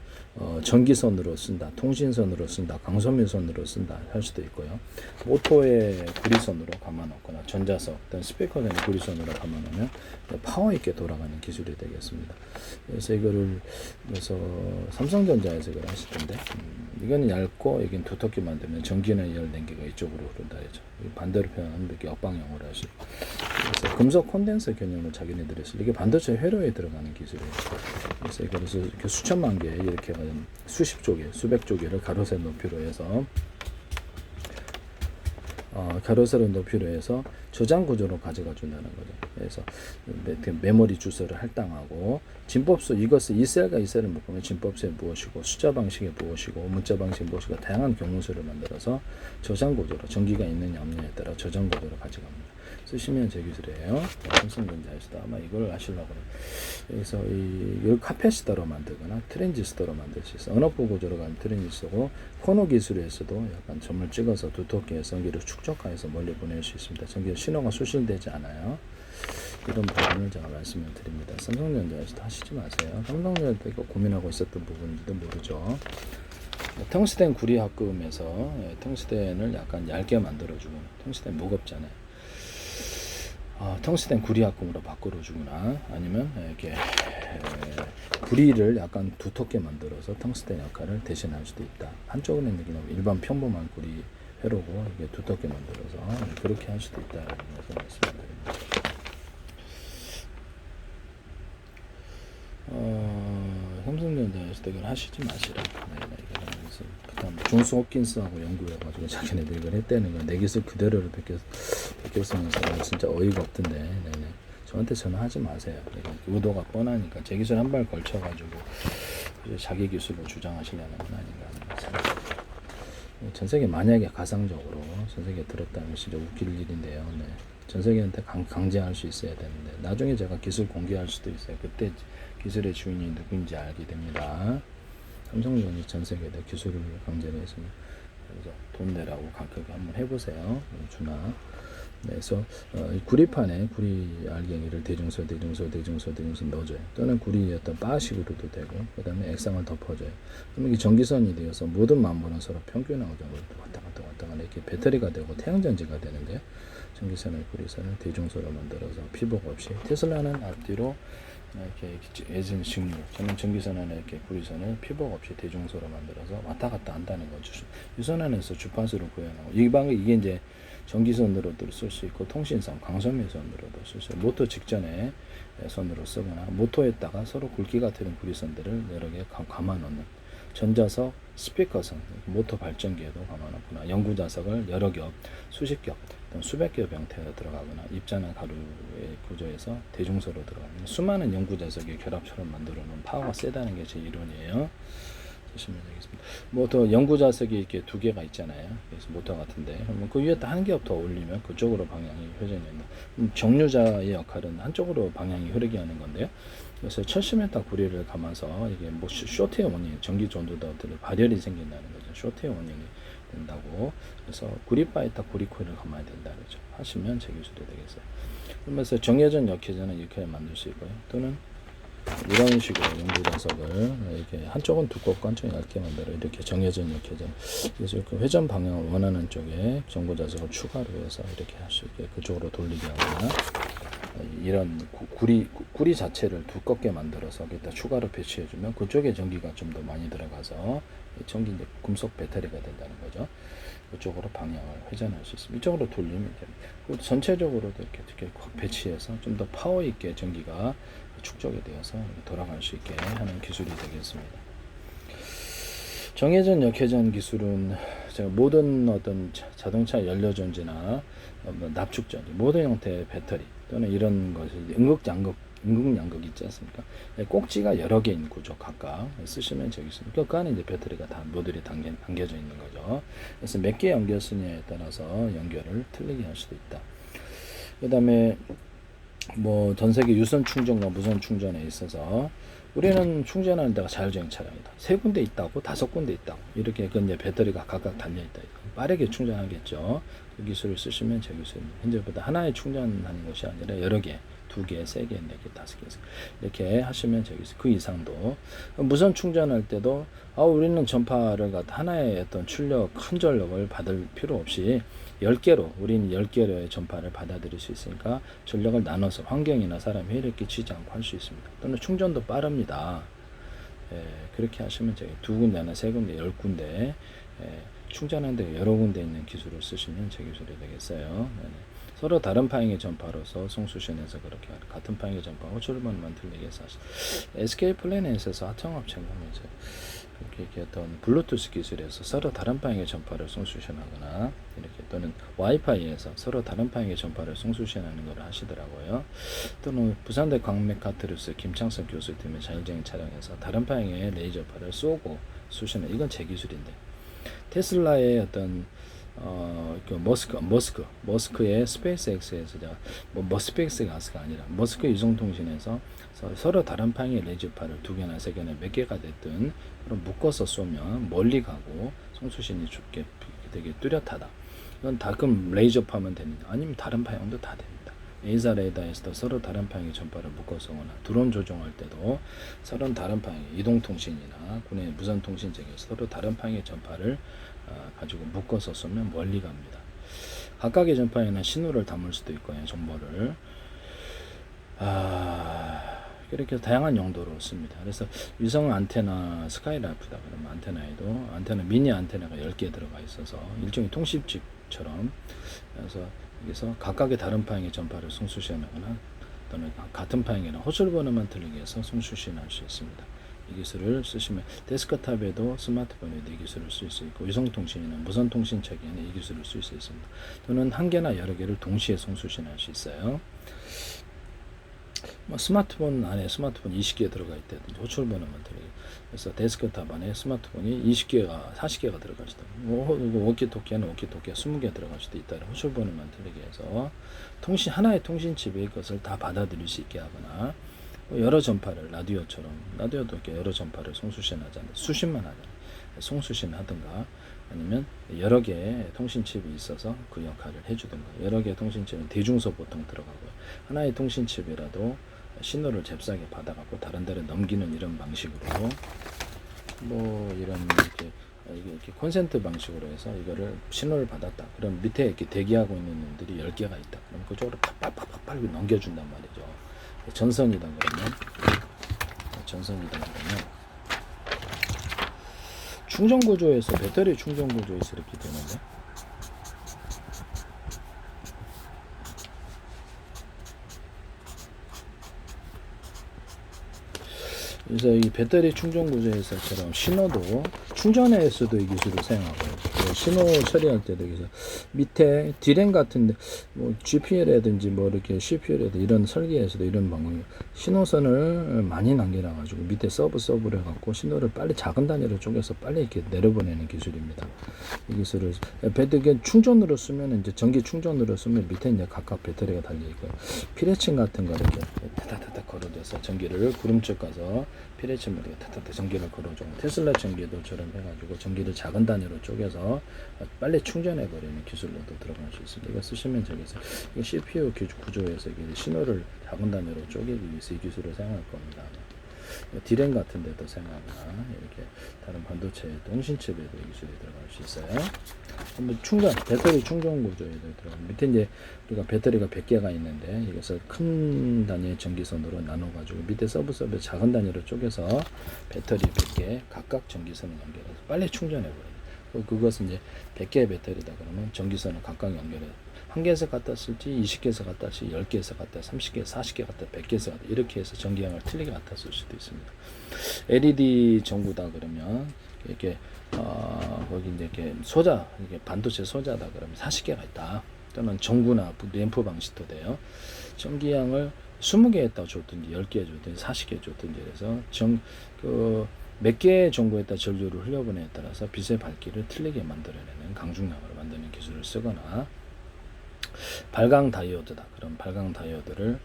전기선으로 쓴다, 통신선으로 쓴다, 강섬유선으로 쓴다 할 수도 있고요. 모토에 구리선으로 감아놓거나 전자석, 어떤 스피커선에 구리선으로 감아놓으면 파워 있게 돌아가는 기술이 되겠습니다. 그래서 이거를 그래서 삼성전자에서 이걸 하시던데 이거는 얇고 여긴 두텁게 만들면 전기나 열 냉기가 이쪽으로 흐른다 했죠. 반대로 표현하면 이렇게 역방향으로 할 수 있고. 그래서 금속 콘덴서 개념을 자기네들이 했어요. 이게 반도체 회로에 들어가는 기술이에요. 그래서 이거를 이렇게 수천만 개 이렇게 수십 조개, 수백 조개를 가로세 높이로 해서 가로세로 높이로 해서 저장 구조로 가져가 준다는 거죠. 그래서 메모리 주소를 할당하고 진법수 이것을 이 셀과 이 셀을 묶으면 진법수에 무엇이고 숫자 방식에 무엇이고 문자 방식에 무엇이고 다양한 경우수를 만들어서 저장 구조로 전기가 있느냐 없느냐에 따라 저장 구조로 가져갑니다. 쓰시면 제 기술이에요. 삼성전자에서도 아마 이걸 하시려고 해요. 그래서 이걸 카패시터로 만들거나 트랜지스터로 만들 수 있어요. 언어포 구조로 가면 트랜지스터고 코너 기술에서도 약간 점을 찍어서 두텁게 전기를 축적해서 멀리 보낼 수 있습니다. 전기 신호가 수신되지 않아요. 이런 부분을 제가 말씀을 드립니다. 삼성전자에서도 하시지 마세요. 삼성전자도 이거 고민하고 있었던 부분인지도 모르죠. 텅스텐 구리 합금에서 텅스텐을 약간 얇게 만들어주고 텅스텐 무겁잖아요. 텅스텐 구리 합금으로 바꿔주거나 아니면 이렇게 구리를 약간 두텁게 만들어서 텅스텐 역할을 대신할 수도 있다. 한쪽은 일반 평범한 구리 회로고 이게 두텁게 만들어서 그렇게 할 수도 있다라는 것을 말씀드립니다. 삼성전자에서 이걸 하시지 마시라. 그래서 그다음 존스 홉킨스하고 연구해가지고 자기네들 이걸 했다는 거 내 기술 그대로를 베꼈으면서 진짜 어이가 없던데. 네네. 저한테 전화하지 마세요. 의도가 뻔하니까 제 기술 한 발 걸쳐가지고 자기 기술을 주장하시려는 건 아닌가 생각합니다. 전 세계 만약에 가상적으로 전 세계에 들었다면 진짜 웃길 일인데요. 네. 전 세계한테 강제할 수 있어야 되는데 나중에 제가 기술 공개할 수도 있어요. 그때 기술의 주인이 누구인지 알게 됩니다. 삼성전자 전 세계에 기술을 강제로 해서 돈 내라고 가격에 한번 해보세요. 주나. 네, 그래서 구리판에 구리 알갱이를 대중소 넣어줘요. 또는 구리 어떤 바식으로도 되고 그 다음에 액상을 덮어줘요. 그러면 이게 전기선이 되어서 모든 만물은 서로 평균하고 왔다 갔다 이렇게 배터리가 되고 태양전지가 되는데 전기선을 구리선을 대중소로 만들어서 피복 없이 테슬라는 앞뒤로 이렇게 예전 직무 저는 전기선 안에 이렇게 구리선을 피복 없이 대중소로 만들어서 왔다 갔다 한다는 거죠. 유선 안에서 주파수를 구현하고 이 방법이 이게 이제 전기선으로도 쓸 수 있고 통신선, 강섬유선으로도 쓸 수 있고 모터 직전에 선으로 쓰거나 모터에다가 서로 굵기가 다른 구리선들을 여러 개 감아놓는 전자석, 스피커선, 모터 발전기에도 감아놓거나 연구자석을 여러 겹, 수십 겹, 수백 겹 형태로 들어가거나 입자나 가루의 구조에서 대중소로 들어가는 수많은 연구자석의 결합처럼 만들어 놓은 파워가 세다는 게 제 이론이에요. 보시면 되겠습니다. 모터 연구자석이 이렇게 두 개가 있잖아요. 그래서 모터 같은데 그 위에다 한 겹 더 올리면 그쪽으로 방향이 회전이 된다. 정류자의 역할은 한쪽으로 방향이 흐르게 하는 건데요. 그래서 70m 구리를 감아서 이게 뭐 쇼트의 원인, 전기 전도도 발열이 생긴다는 거죠. 쇼트의 원인이 된다고. 그래서 구리바에다 구리 코일을 감아야 된다 그러죠. 하시면 제 기술이 되겠어요. 그러면서 정회전, 역회전은 이렇게 만들 수 있고요. 또는 이런 식으로 연구자석을 이렇게 한쪽은 두껍고 한쪽은 얇게 만들어 이렇게 정회전, 역회전. 그래서 그 회전 방향을 원하는 쪽에 전구자석을 추가로 해서 이렇게 할 수 있게 그쪽으로 돌리게 하거나 이런 구리 자체를 두껍게 만들어서 거기다 추가로 배치해주면 그쪽에 전기가 좀 더 많이 들어가서 전기 이제 금속 배터리가 된다는 거죠. 그쪽으로 방향을 회전할 수 있습니다. 이쪽으로 돌리면 됩니다. 전체적으로도 이렇게 확 배치해서 좀 더 파워 있게 전기가 축적이 되어서 돌아갈 수 있게 하는 기술이 되겠습니다. 정회전, 역회전 기술은 제가 모든 어떤 자동차 연료전지나 납축전지 모든 형태의 배터리 또는 이런 것을 음극 양극 있지 않습니까? 꼭지가 여러 개 있는 구조 각각 쓰시면 저기 있습니다. 그 안에 이제 배터리가 다 모듈이 담겨져 있는 거죠. 그래서 몇 개 연결 쓰냐에 따라서 연결을 틀리게 할 수도 있다. 그 다음에 뭐 전 세계 유선 충전과 무선 충전에 있어서 우리는 충전하는 데가 자율주행 차량이다. 3군데 있다고, 5군데 있다고. 이렇게 그 이제 배터리가 각각 달려있다. 빠르게 충전하겠죠. 그 기술을 쓰시면 저 기술입니다. 현재보다 하나에 충전하는 것이 아니라 여러 개, 2개, 3개, 4개, 5개. 이렇게 하시면 저기 그 이상도. 무선 충전할 때도, 우리는 전파를 하나의 어떤 출력, 큰 전력을 받을 필요 없이 10개로, 우리는 10개로의 전파를 받아들일 수 있으니까 전력을 나눠서 환경이나 사람에 해를 끼치지 않고 할 수 있습니다. 또는 충전도 빠릅니다. 그렇게 하시면 저기 2군데나 3군데, 10군데 충전하는 데 여러 군데 있는 기술을 쓰시면 제 기술이 되겠어요. 서로 다른 파행의 전파로서 송수신해서 그렇게 같은 파행의 전파 호출번호만 들리게 해서 SK 플래닛에서 하청업체가 하면서 이렇게 어떤 블루투스 기술에서 서로 다른 파행의 전파를 송수신하거나 이렇게 또는 와이파이에서 서로 다른 파행의 전파를 송수신하는 걸 하시더라고요. 또는 부산대 광맥카트루스 김창석 교수 때문에 자율주행 차량에서 다른 파행의 레이저파를 쏘고 수신하는 이건 제 기술인데 테슬라의 어떤 머스크의 스페이스X에서 스페이스X가 아니라 머스크 이송통신에서 서로 다른 파행의 레이저파를 2개나 3개나 몇 개가 됐든 그럼 묶어서 쏘면 멀리 가고 송수신이 좁게 되게 뚜렷하다. 이건 다 그럼 레이저파면 됩니다. 아니면 다른 파형도 다 됩니다. A사 레이더에서도 서로 다른 파형의 전파를 묶어서 오거나 드론 조종할 때도 서로 다른 파형의 이동통신이나 군의 무선통신 쪽에서 서로 다른 파형의 전파를 가지고 묶어서 쏘면 멀리 갑니다. 각각의 전파에는 신호를 담을 수도 있고요. 정보를 이렇게 다양한 용도로 씁니다. 그래서 위성 안테나 스카이라이프다 그러면 안테나에도 안테나 미니 안테나가 10개 들어가 있어서 일종의 통신칩처럼 그래서 여기서 각각의 다른 파형의 전파를 송수신하거나 또는 같은 파형이나 호출번호만 들리게 해서 송수신할 수 있습니다. 이 기술을 쓰시면 데스크탑에도 스마트폰에도 이 기술을 쓸 수 있고 위성통신이나 무선통신체계에는 이 기술을 쓸 수 있습니다. 또는 한 개나 여러 개를 동시에 송수신할 수 있어요. 스마트폰 안에 스마트폰 20개 들어가 있다든지 호출번호만 들어가 그래서 데스크탑 안에 스마트폰이 20개가 40개가 들어갈 수도 있고 워키토키에는 워키토키가 20개 들어갈 수도 있다. 호출번호만 들리게 해서 하나의 통신칩에 이것을 다 받아들일 수 있게 하거나 여러 전파를 라디오처럼 라디오도 이렇게 여러 전파를 송수신하잖아요. 수신만 하잖아요. 송수신 하든가 아니면 여러 개의 통신칩이 있어서 그 역할을 해주든가 여러 개의 통신칩은 대중소 보통 들어가고요. 하나의 통신칩이라도 신호를 잽싸게 받아갖고 다른 데를 넘기는 이런 방식으로 이런 이렇게 콘센트 방식으로 해서 이거를 신호를 받았다. 그럼 밑에 이렇게 대기하고 있는 놈들이 10개가 있다. 그럼 그쪽으로 팍팍팍팍 넘겨준단 말이죠. 전선이다 그러면 충전 구조에서 배터리 충전 구조에서 이렇게 되는데 그래서 이 배터리 충전 구조에서처럼 신호도 충전에서도 이 기술을 사용하고요. 신호 처리할 때도 그래서 밑에 D램 같은데 GPL이라든지 이렇게 CPL이라든지 이런 설계에서도 이런 방법이 신호선을 많이 남겨놔 가지고 밑에 서브를 해갖고 신호를 빨리 작은 단위로 쪼개서 빨리 이렇게 내려보내는 기술입니다. 이 기술을 배터리 충전으로 쓰면 이제 전기 충전으로 쓰면 밑에 이제 각각 배터리가 달려 있고요. 피레침 같은 거 이렇게 타타타타 걸어줘서 전기를 구름쪽 가서 피레침을 타타타 전기를 걸어줘. 테슬라 전기도처럼 해가지고 전기를 작은 단위로 쪼개서 빨리 충전해버리는 기술로도 들어갈 수 있습니다. 이거 쓰시면 저기서 CPU 구조에서 신호를 작은 단위로 쪼개기 위해서 이 기술을 사용할 겁니다. D램 같은 데도 사용하거나 이렇게 다른 반도체 통신칩에도 이 기술이 들어갈 수 있어요. 배터리 충전 구조에도 들어가고 밑에 이제 우리가 배터리가 100개가 있는데 이것을 큰 단위의 전기선으로 나눠가지고 밑에 서브 작은 단위로 쪼개서 배터리 100개 각각 전기선을 연결해서 빨리 충전해버려요. 그것은 이제 100개의 배터리다 그러면 전기선을 각각 연결해요. 1개에서 갖다 쓸지 20개에서 갖다 쓸지 10개에서 갖다 30개, 40개 갖다 100개에서 갖다 이렇게 해서 전기량을 틀리게 갖다 쓸 수도 있습니다. LED 전구다 그러면 이렇게 거기 이제 이렇게 이게 반도체 소자다 그러면 40개가 있다. 또는 전구나 램프 방식도 돼요. 전기량을 20개에다 줬든지 10개 줬든지 40개 줬든지 해서 몇 개의 전구에다 전류를 흘려보내에 따라서 빛의 밝기를 틀리게 만들어내는 강중량으로 만드는 기술을 쓰거나, 발광 다이오드다. 그럼 발광 다이오드를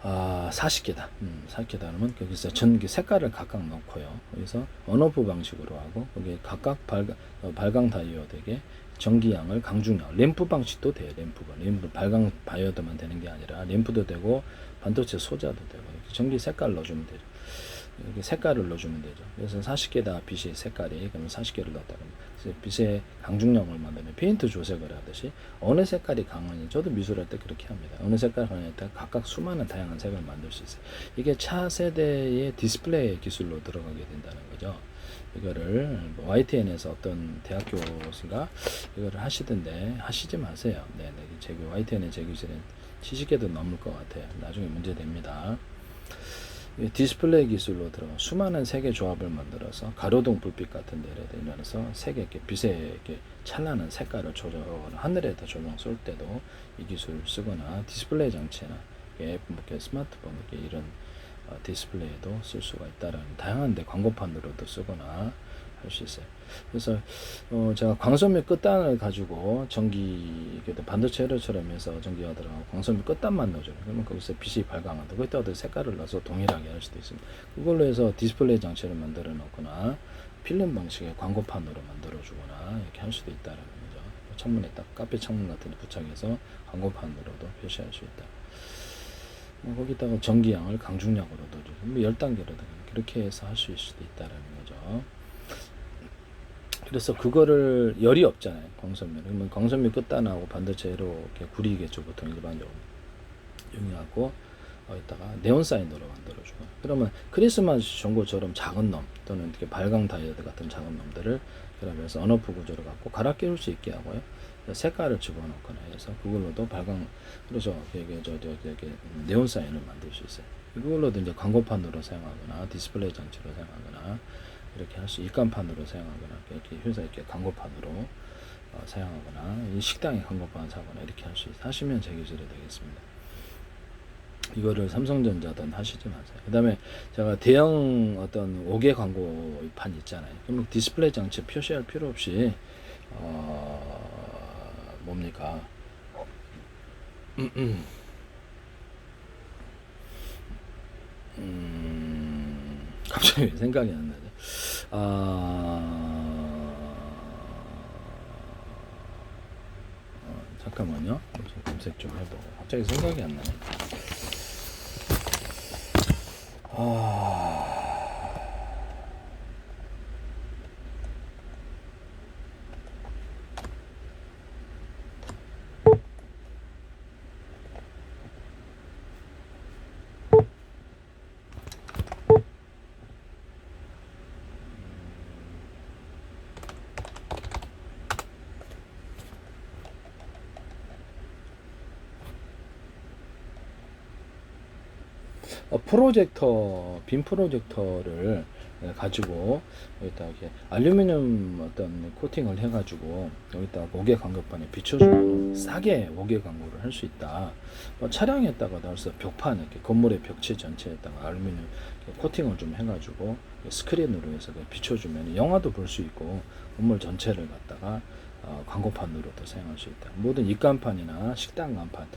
40개다. 40개다 하면 거기서 전기 색깔을 각각 넣고요. 여기서 온오프 방식으로 하고, 거기에 각각 발광 다이오드에게 전기양을 강중량, 램프 방식도 돼요. 램프 발광 다이오드만 되는 게 아니라 램프도 되고 반도체 소자도 되고, 이렇게 전기 색깔 넣어주면 되죠. 이렇게 색깔을 넣어주면 되죠. 그래서 40개다 빛의 색깔이, 그러면 40개를 넣었다 그러면 빛의 강중량을 만드는 페인트 조색을 하듯이 어느 색깔이 강하니, 저도 미술할 때 그렇게 합니다. 어느 색깔이 강하니 각각 수많은 다양한 색을 만들 수 있어요. 이게 차세대의 디스플레이 기술로 들어가게 된다는 거죠. 이거를 YTN에서 어떤 대학교가 이거를 하시던데 하시지 마세요. 네, YTN의 제 기술은 70개도 넘을 것 같아요. 나중에 문제 됩니다. 디스플레이 기술로 들어가 수많은 색의 조합을 만들어서 가로등 불빛 같은 데를 일어나서 색의 빛의 찬란한 색깔을 조절하거나 하늘에다 조명 쏠 때도 이 기술을 쓰거나, 디스플레이 장치나 스마트폰 이런 디스플레이에도 쓸 수가 있다는, 다양한 데 광고판으로도 쓰거나 할 수 있어요. 그래서 제가 광선미 끝단을 가지고 전기, 반도체처럼 해서 전기가 들어가고 광선미 끝단만 넣어줘요. 그러면 거기서 빛이 발광한다. 거기다 어떤 색깔을 넣어서 동일하게 할 수도 있습니다. 그걸로 해서 디스플레이 장치를 만들어 놓거나 필름 방식의 광고판으로 만들어 주거나 이렇게 할 수도 있다는 거죠. 창문에 딱 카페 창문 같은 데 부착해서 광고판으로도 표시할 수 있다. 거기다가 전기양을 강중량으로 넣어주고 10단계로 그렇게 해서 할 수 있을 수도 있다는 거죠. 그래서 그거를 열이 없잖아요. 광선면. 그러면 광선면 끝단하고 반도체로 이렇게 구리겠죠. 보통 일반적으로. 용이하고 여기다가 네온사인으로 만들어주고. 그러면 크리스마스 전구처럼 작은 놈 또는 이렇게 발광 다이오드 같은 작은 놈들을 그러면서 언어프 구조를 갖고 갈아 끼울 수 있게 하고요. 색깔을 집어넣거나 해서 그걸로도 발광, 그래서 이게 네온사인을 만들 수 있어요. 이걸로도 이제 광고판으로 사용하거나 디스플레이 장치로 사용하거나 이렇게 할 수, 입간판으로 사용하거나 이렇게 회사 이렇게 광고판으로 사용하거나, 이 식당에 광고판 사거나 이렇게 할 수 하시면 제 기술이 되겠습니다. 이거를 삼성전자든 하시지 마세요. 그 다음에 제가 대형 어떤 5개 광고판 있잖아요. 그러면 디스플레이 장치 표시할 필요 없이 뭡니까? 갑자기 생각이 안 나죠. 잠깐만요. 검색 좀 해보고. 갑자기 생각이 안 나네. 빔 프로젝터를 가지고 여기다 이렇게 알루미늄 어떤 코팅을 해가지고 여기다 5개 광고판에 비춰주면 싸게 5개 광고를 할 수 있다. 차량에다가 나와서 벽판, 이렇게 건물의 벽체 전체에다가 알루미늄 코팅을 좀 해가지고 스크린으로 해서 비춰주면 영화도 볼 수 있고 건물 전체를 갖다가 광고판으로도 사용할 수 있다. 모든 입간판이나 식당 간판,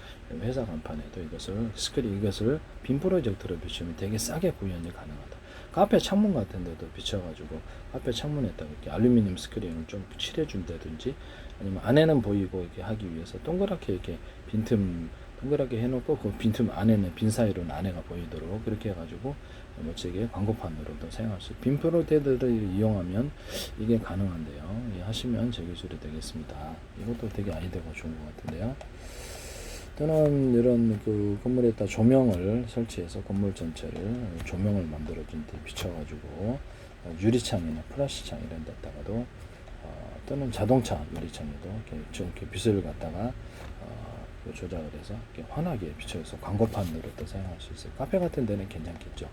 회사 간판에도 이것을 빔 프로젝터로 비추면 되게 싸게 구현이 가능하다. 카페 창문 같은 데도 비춰가지고 카페 창문에다가 이렇게 알루미늄 스크린을 좀 칠해준다든지, 아니면 안에는 보이고 이렇게 하기 위해서 동그랗게 이렇게 빈틈 동그랗게 해놓고 그 빈틈 안에는 빈 사이로는 안에가 보이도록 그렇게 해가지고 멋지게 광고판으로도 사용할 수 있어요. 빔 프로젝터를 이용하면 이게 가능한데요. 예, 하시면 제 기술이 되겠습니다. 이것도 되게 아이디어가 좋은 것 같은데요. 또는 이런 그 건물에다 조명을 설치해서 건물 전체를 조명을 만들어준 데 비춰가지고 유리창이나 플라스틱창 이런 데다가도 또는 자동차 유리창에도 이렇게 빛을 갖다가 조작을 해서 이렇게 환하게 비춰서 광고판으로 또 사용할 수 있어요. 카페 같은 데는 괜찮겠죠.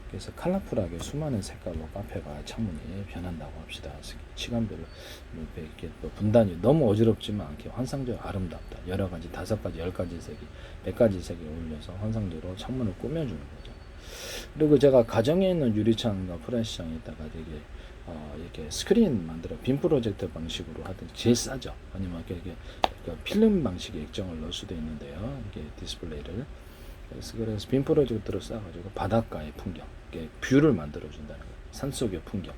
그래서 컬러풀하게 수많은 색깔로 카페가 창문이 변한다고 합시다. 시간별로 이렇게 분단이 너무 어지럽지만 않게 환상적 아름답다. 여러 가지 5가지, 10가지 색이 100가지 색이 어울려서 환상적으로 창문을 꾸며주는 거죠. 그리고 제가 가정에 있는 유리창과 프렌시창에다가 되게 이렇게 스크린 만들어 빔 프로젝터 방식으로 하든 제일 싸죠. 아니면 이렇게 필름 방식의 액정을 넣을 수도 있는데요. 이게 디스플레이를 그래서 빔 프로젝터로 쏴가지고 바닷가의 풍경, 이렇게 뷰를 만들어 준다는 거예요. 산속의 풍경,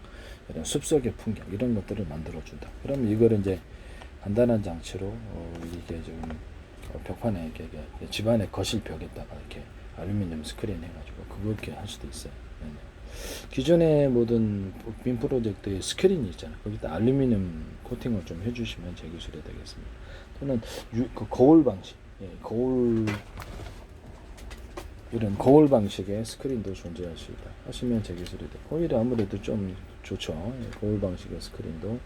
이런 숲속의 풍경 이런 것들을 만들어 준다. 그럼 이걸 이제 간단한 장치로 이게 지금 벽판에 이렇게 집안의 거실 벽에다가 이렇게 알루미늄 스크린 해가지고 그렇게 할 수도 있어요. 기존의 모든 빔 프로젝터의 스크린이 있잖아요. 거기다 알루미늄 코팅을 좀 해주시면 제 기술이 되겠습니다. 또는 그 거울 방식, 이런 거울 방식의 스크린도 존재할 수 있다 하시면 제 기술이 돼. 오히려 아무래도 좀 좋죠. 거울 방식의 스크린도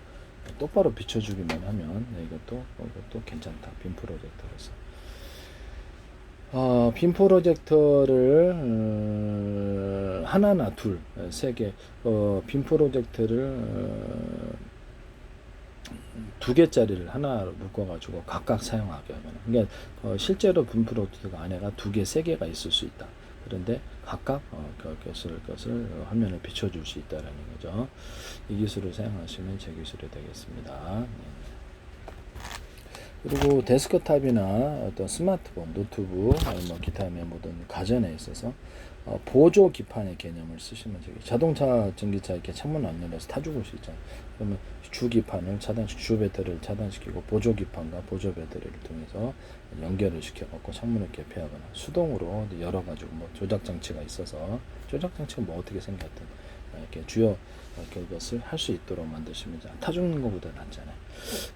똑바로 비춰주기만 하면 이것도 괜찮다. 빔 프로젝터에서. 빔 프로젝터를 하나나 둘, 세 개, 빔 프로젝터를 2개짜리를 하나로 묶어가지고 각각 사용하게 하면, 그러니까 실제로 빔 프로젝터가 안에가 2개, 3개가 있을 수 있다. 그런데 각각 것을 화면을 비춰줄 수 있다라는 거죠. 이 기술을 사용하시면 제 기술이 되겠습니다. 그리고 데스크탑이나 어떤 스마트폰, 노트북, 뭐 기타의 모든 가전에 있어서 보조 기판의 개념을 쓰시면 되겠죠. 자동차, 전기차 이렇게 창문 안 열려서 타 죽을 수 있잖아요. 그러면 주 기판을 주 배터리를 차단시키고 보조 기판과 보조 배터리를 통해서 연결을 시켜갖고 창문을 개폐하거나 수동으로 여러 가지 뭐 조작 장치가 있어서 조작 장치가 뭐 어떻게 생겼든 이렇게 주요 그것을 할 수 있도록 만드시면 타 죽는 것보다 낫잖아요.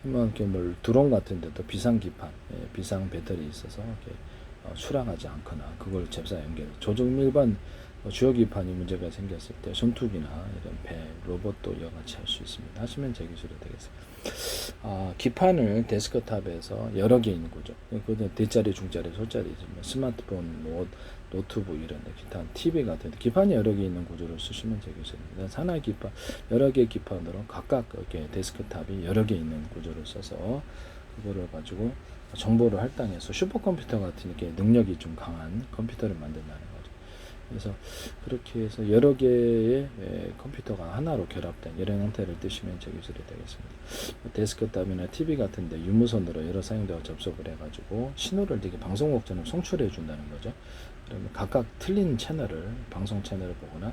이렇게 뭐 드론 같은 데도 비상 기판, 비상 배터리 있어서 이렇게 수락하지 않거나 그걸 잽싸 연결. 조종 일반 주요 기판이 문제가 생겼을 때 손투기나 이런 배, 로봇도 이와 같이 할 수 있습니다. 하시면 제 기술이 되겠습니다. 기판을 데스크탑에서 여러 개 있는 거죠. 그것은 대짜리, 중짜리, 소짜리, 스마트폰, 노트북 이런 데 기타 TV 같은 데 기판이 여러 개 있는 구조를 쓰시면 제 기술입니다. 하나의 기판, 여러 개의 기판으로 각각 이렇게 데스크탑이 여러 개 있는 구조를 써서 그거를 가지고 정보를 할당해서 슈퍼컴퓨터 같은 이렇게 능력이 좀 강한 컴퓨터를 만든다는 거죠. 그래서 그렇게 해서 여러 개의 컴퓨터가 하나로 결합된 이런 형태를 뜨시면 제 기술이 되겠습니다. 데스크탑이나 TV 같은 데 유무선으로 여러 사용자가 접속을 해가지고 신호를 되게 방송 목전을 송출해 준다는 거죠. 그러면 각각 틀린 채널을, 방송 채널을 보거나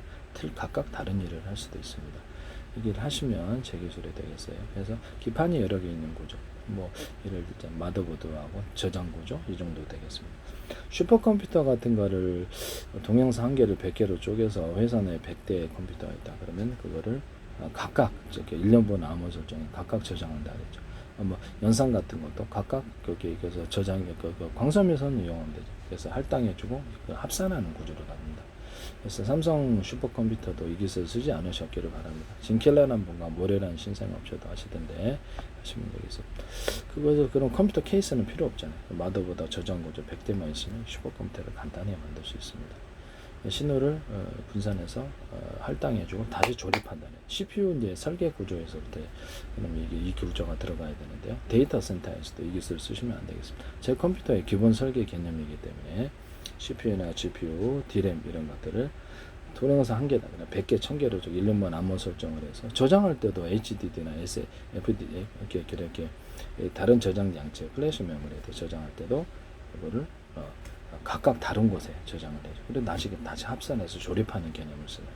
각각 다른 일을 할 수도 있습니다. 이걸 하시면 제 기술이 되겠어요. 그래서 기판이 여러 개 있는 구조, 뭐 예를 들자 마더보드하고 저장 구조 이 정도 되겠습니다. 슈퍼컴퓨터 같은 거를 동영상 1개를 100개로 쪼개서 회사 내에 100대의 컴퓨터가 있다 그러면 그거를 각각 이렇게 1년분 암호 설정에 각각 저장한다 그랬죠. 뭐 영상 같은 것도 각각 거기에 그래서 저장이 광섬유선 이용하면 되죠. 그래서 할당해주고 합산하는 구조로 갑니다. 그래서 삼성 슈퍼컴퓨터도 이 기술 쓰지 않으셨기를 바랍니다. 진켈라는 분과 모레라는 신생업체도 하시던데 하시면 되겠습니다. 그것을 그런 컴퓨터 케이스는 필요 없잖아요. 마더보드 저장 구조 100대만 있으면 슈퍼컴퓨터를 간단히 만들 수 있습니다. 신호를 분산해서 할당해주고 다시 조립한다는 CPU 이제 설계 구조에서 때 그럼 이게 이 구조가 들어가야 되는데요. 데이터 센터에서도 이 기술을 쓰시면 안 되겠습니다. 제 컴퓨터의 기본 설계 개념이기 때문에 CPU나 GPU, DRAM 이런 것들을 동영상 1개다 그냥 100개, 1000개로 1년만 암호 설정을 해서 저장할 때도 HDD나 FD 이렇게 다른 저장 장치, 플래시 메모리에 저장할 때도 이거를 각각 다른 곳에 저장을 해요. 그리고 다시 합산해서 조립하는 개념을 쓰는.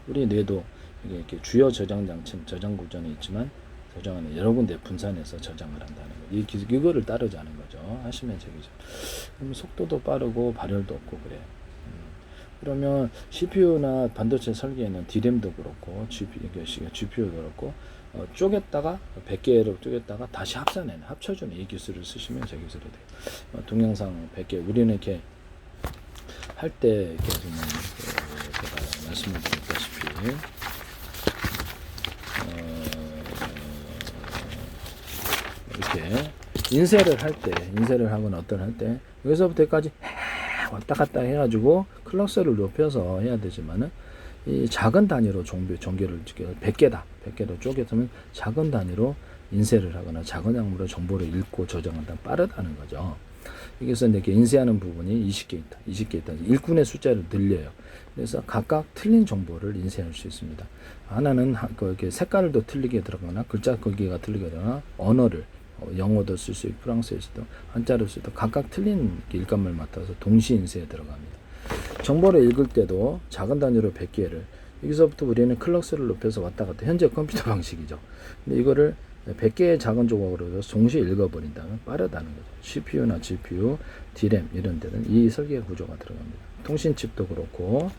우리 뇌도 이렇게 주요 저장 장치, 저장 구조는 있지만 저장은 여러 군데 분산해서 저장을 한다는 거. 이거를 따르지 않은 거죠. 하시면 되겠죠. 그러면 속도도 빠르고 발열도 없고 그래요. 그러면 CPU나 반도체 설계에는 DRAM도 그렇고 GPU도 그렇고 쪼갰다가 100개로 쪼갰다가 다시 합쳐주는 이 기술을 쓰시면 제 기술이 돼요. 동영상 100개 우리는 이렇게 할 때 이렇게 제가 말씀을 드렸다시피 이렇게 인쇄를 하거나 할 때 여기서부터 여기까지 왔다 갔다 해가지고 클럭스를 높여서 해야 되지만은 이 작은 단위로 전개를 100개로 쪼개서면 작은 단위로 인쇄를 하거나 작은 양으로 정보를 읽고 저장한다 빠르다는 거죠. 여기서 이렇게 인쇄하는 부분이 20개 있다. 일꾼의 숫자를 늘려요. 그래서 각각 틀린 정보를 인쇄할 수 있습니다. 하나는 이렇게 색깔도 틀리게 들어가거나 글자 크기가 틀리게 들어가거나 언어를 영어도 쓸 수 있고 프랑스에서도 한자를 쓸 수 있고 각각 틀린 일감을 맡아서 동시 인쇄에 들어갑니다. 정보를 읽을 때도 작은 단위로 100개를 여기서부터 우리는 클럭스를 높여서 왔다 갔다 현재 컴퓨터 방식이죠. 근데 이거를 100개의 작은 조각으로 동시에 읽어버린다면 빠르다는 거죠. CPU나 GPU, DRAM 이런 데는 이 설계 구조가 들어갑니다. 통신칩도 그렇고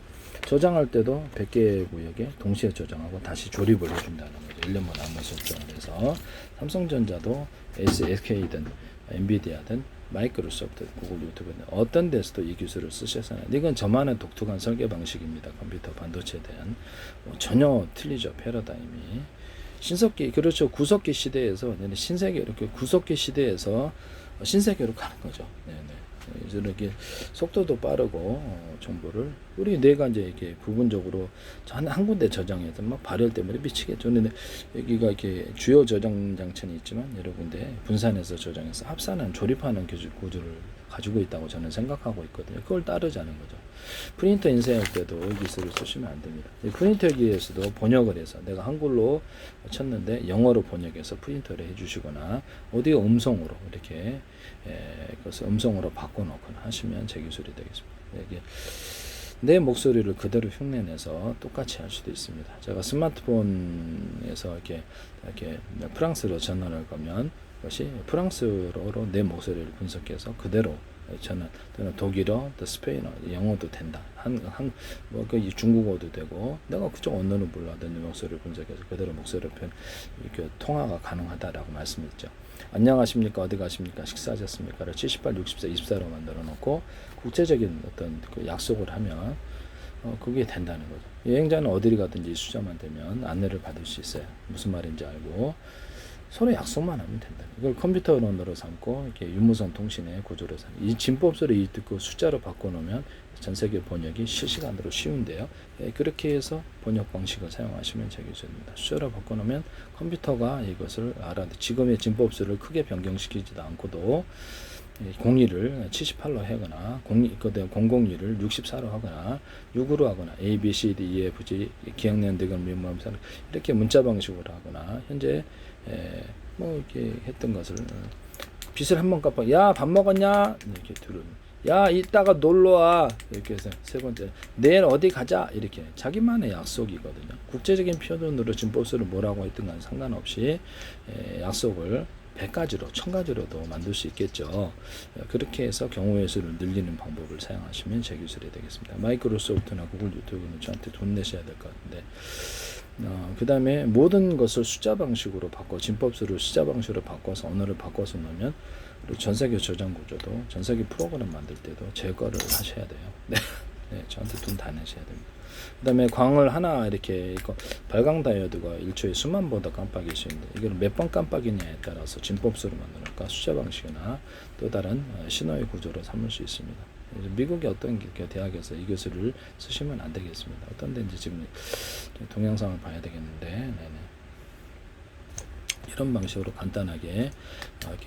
저장할 때도 100개의 구역에 동시에 저장하고 다시 조립을 해준다는 거죠. 1년만 남아서 저장해서 삼성전자도 SK든 엔비디아든 마이크로소프트, 구글, 유튜브든 어떤 데서도 이 기술을 쓰셔서는 이건 저만의 독특한 설계 방식입니다. 컴퓨터 반도체에 대한 전혀 틀리죠. 패러다임이. 신석기 그렇죠. 구석기 시대에서 신세계 이렇게 구석기 시대에서 신세계로 가는 거죠. 네네. 이렇게 속도도 빠르고 정보를 우리 뇌가 이제 이렇게 부분적으로 한 군데 저장해서 막 발열 때문에 미치겠죠. 근데 여기가 이렇게 주요 저장 장치는 있지만 여러 군데 분산해서 저장해서 합산한 조립하는 구조를 가지고 있다고 저는 생각하고 있거든요. 그걸 따르자는 거죠. 프린터 인쇄할 때도 이 기술을 쓰시면 안 됩니다. 프린터기에서도 번역을 해서 내가 한글로 쳤는데 영어로 번역해서 프린터를 해주시거나 어디가 음성으로 이렇게 그것을 음성으로 바꿔놓거나 하시면 제 기술이 되겠습니다. 이게 내 목소리를 그대로 흉내내서 똑같이 할 수도 있습니다. 제가 스마트폰에서 이렇게 프랑스로 전환할 거면 그것이 프랑스어로 내 목소리를 분석해서 그대로 저는 독일어, 또 스페인어, 영어도 된다. 중국어도 되고 내가 그쪽 언어는 몰라도 내 목소리를 분석해서 그대로 목소리를 이렇게 통화가 가능하다라고 말씀드렸죠. 안녕하십니까? 어디 가십니까? 식사하셨습니까?를 78, 64, 24로 만들어 놓고 국제적인 어떤 그 약속을 하면 그게 된다는 거죠. 여행자는 어디를 가든지 이 숫자만 되면 안내를 받을 수 있어요. 무슨 말인지 알고 서로 약속만 하면 된다. 이걸 컴퓨터 언어로 삼고 이렇게 유무선 통신의 구조로 삼고 이 진법서를 이 듣고 숫자로 바꿔놓으면 전 세계 번역이 실시간으로 쉬운데요. 그렇게 해서 번역 방식을 사용하시면 제 기술입니다. 숫자로 바꿔놓으면 컴퓨터가 이것을 지금의 진법서를 크게 변경시키지도 않고도 02를 78로 하거나 002를 64로 하거나 6으로 하거나 A, B, C, D, E, F, G 기억내는 대금 민모함 이렇게 문자 방식으로 하거나 현재 뭐 이렇게 했던 것을 빛을 한번 깜빡 야 밥 먹었냐 이렇게 들으면 야 이따가 놀러와 이렇게 해서 세 번째 내일 어디 가자 이렇게 자기만의 약속이거든요. 국제적인 표현으로 진법서를 뭐라고 했든 간 상관없이 약속을 100가지로 1000가지로도 만들 수 있겠죠. 그렇게 해서 경우의 수를 늘리는 방법을 사용하시면 제 기술이 되겠습니다. 마이크로소프트나 구글 유튜브는 저한테 돈 내셔야 될 것 같은데 그 다음에 모든 것을 숫자 방식으로 바꿔 진법수를 숫자 방식으로 바꿔서 언어를 바꿔서 넣으면 그리고 전세계 저장 구조도 전세계 프로그램 만들 때도 제거를 하셔야 돼요. 네, 저한테 돈 다 내셔야 됩니다. 그 다음에 광을 하나 이렇게 발광 다이오드가 1초에 수만 번더 깜빡일 수 있는데 이걸 몇 번 깜빡이냐에 따라서 진법수로 만들까 숫자 방식이나 또 다른 신호의 구조로 삼을 수 있습니다. 미국의 어떤 대학에서 이 기술을 쓰시면 안 되겠습니다. 어떤 데인지 지금 동영상을 봐야 되겠는데 네네. 이런 방식으로 간단하게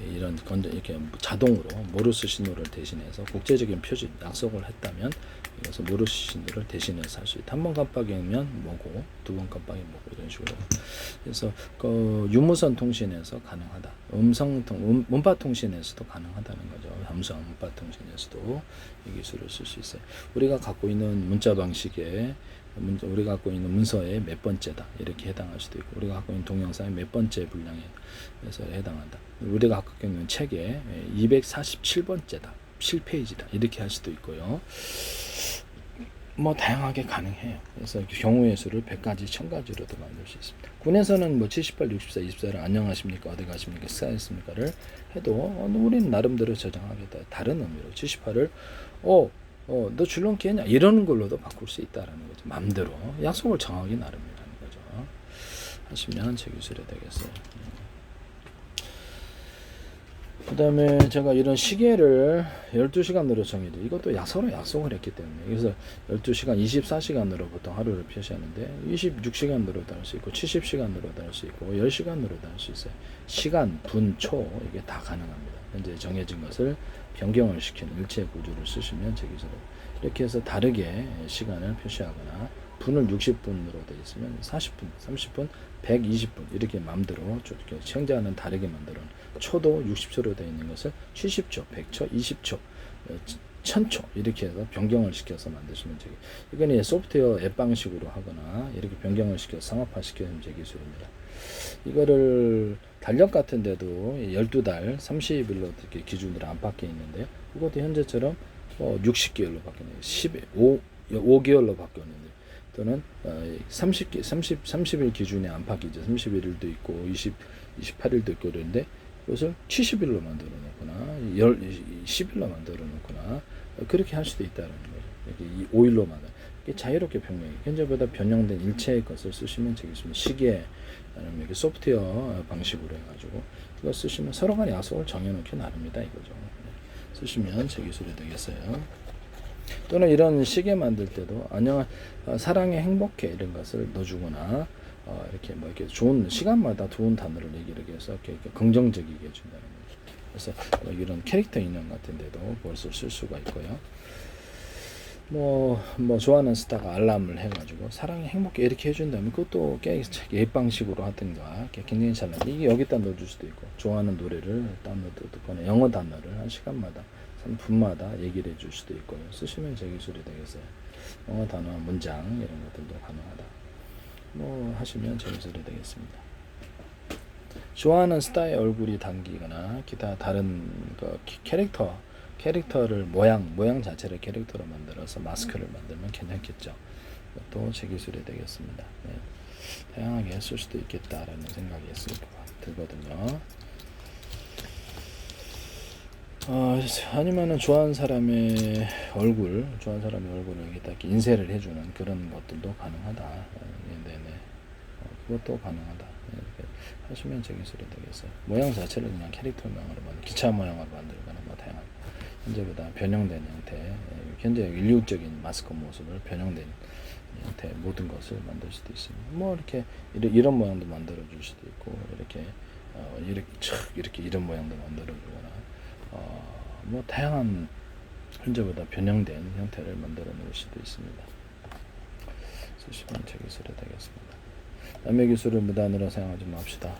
이렇게 자동으로 모르스 신호를 대신해서 국제적인 표준 약속을 했다면 이것을 모르스 신호를 대신해서 할 수 있다. 한 번 깜빡이면 뭐고 두 번 깜빡이면 뭐고 이런 식으로. 그래서 그 유무선 통신에서 가능하다. 문파 통신에서도 가능하다는 거죠. 함성 문파 통신에서도 이 기술을 쓸 수 있어요. 우리가 갖고 있는 문자 방식에 우리가 갖고 있는 문서의 몇 번째다 이렇게 해당할 수도 있고 우리가 갖고 있는 동영상의 몇 번째 분량에 해당한다. 우리가 갖고 있는 책의 247번째다 7페이지다 이렇게 할 수도 있고요. 뭐 다양하게 가능해요. 그래서 경우의 수를 100가지 1000가지로도 만들 수 있습니다. 군에서는 뭐 78, 64, 24를 안녕하십니까 어디 가십니까 식사했습니까를 해도 우리는 나름대로 저장하겠다. 다른 의미로 78을 너 줄넘기 했냐? 이러는 걸로도 바꿀 수 있다라는 거죠. 맘대로 약속을 정하기 나름이라는 거죠. 하시면 제 기술이 되겠어요. 다음에 제가 이런 시계를 12시간으로 정해도 이것도 서로 약속을 했기 때문에 그래서 12시간, 24시간으로 보통 하루를 표시하는데 26시간으로도 할 수 있고 70시간으로도 할 수 있고 10시간으로도 할 수 있어요. 시간, 분, 초 이게 다 가능합니다. 현재 정해진 것을 변경을 시키는 일체 구조를 쓰시면 제 기술로 이렇게 해서 다르게 시간을 표시하거나 분을 60분으로 되어 있으면 40분, 30분, 120분 이렇게 마음대로 이렇게 청자는 다르게 만들어 초도 60초로 되어 있는 것을 70초, 100초, 20초, 1000초 이렇게 해서 변경을 시켜서 만드시면 되고 이건 소프트웨어 앱 방식으로 하거나 이렇게 변경을 시켜서 상업화 시키는 제 기술입니다. 이거를 달력 같은 데도 12달 30일로 이렇게 기준으로 안팎에 있는데요. 이것도 현재처럼 60개월로 바뀌네요. 5개월로 바뀌었는데 또는 30일 기준의 안팎이죠. 31일도 있고 28일도 있고 그런데 이것을 70일로 만들어 놓거나 10일로 만들어 놓거나 그렇게 할 수도 있다는 거죠. 이렇게 5일로 만들어 자유롭게 변경해 현재보다 변형된 일체의 것을 쓰시면 되겠습니다. 시계 이렇게 소프트웨어 방식으로 해가지고 이거 쓰시면 서로 간에 약속을 정해놓기 나름이다 이거죠. 쓰시면 제 기술이 되겠어요. 또는 이런 시계 만들 때도 사랑해 행복해 이런 것을 넣어주거나 이렇게 뭐 이렇게 좋은 시간마다 좋은 단어를 얘기를 해서 이렇게 긍정적이게 해준다는 거죠. 그래서 이런 캐릭터 인형 같은 데도 벌써 쓸 수가 있고요. 뭐 좋아하는 스타가 알람을 해가지고 사랑해 행복해 이렇게 해준다면 그것도 앱 방식으로 하든가 굉장히 잘 나요. 이게 여기다 넣어줄 수도 있고 좋아하는 노래를 다운로드거나 영어 단어를 한 시간마다 3분마다 얘기를 해줄 수도 있고요. 쓰시면 제 기술이 되겠어요. 영어 단어 문장 이런 것들도 가능하다. 뭐 하시면 제 기술이 되겠습니다. 좋아하는 스타의 얼굴이 담기거나 기타 다른 캐릭터를 모양 자체를 캐릭터로 만들어서 마스크를 만들면 괜찮겠죠. 또 제 기술이 되겠습니다. 네. 다양하게 쓸 수도 있겠다라는 생각이 들거든요. 아니면은 좋아하는 사람의 얼굴을 여기다 이렇게 인쇄를 해주는 그런 것들도 가능하다. 네네. 그것도 가능하다. 이렇게 하시면 제 기술이 되겠어요. 모양 자체를 그냥 캐릭터 모양으로 기차 모양으로 만들거나 뭐 다양한 현재보다 변형된 형태, 현재 인류적인 마스크 모습을 변형된 형태 모든 것을 만들 수도 있습니다. 뭐 이런 모양도 만들어 줄 수도 있고 이렇게 이런 모양도 만들어 주거나 뭐 다양한 현재보다 변형된 형태를 만들어 놓을 수도 있습니다. 쓰시면 제 기술이 되겠습니다. 남의 기술을 무단으로 사용하지 맙시다.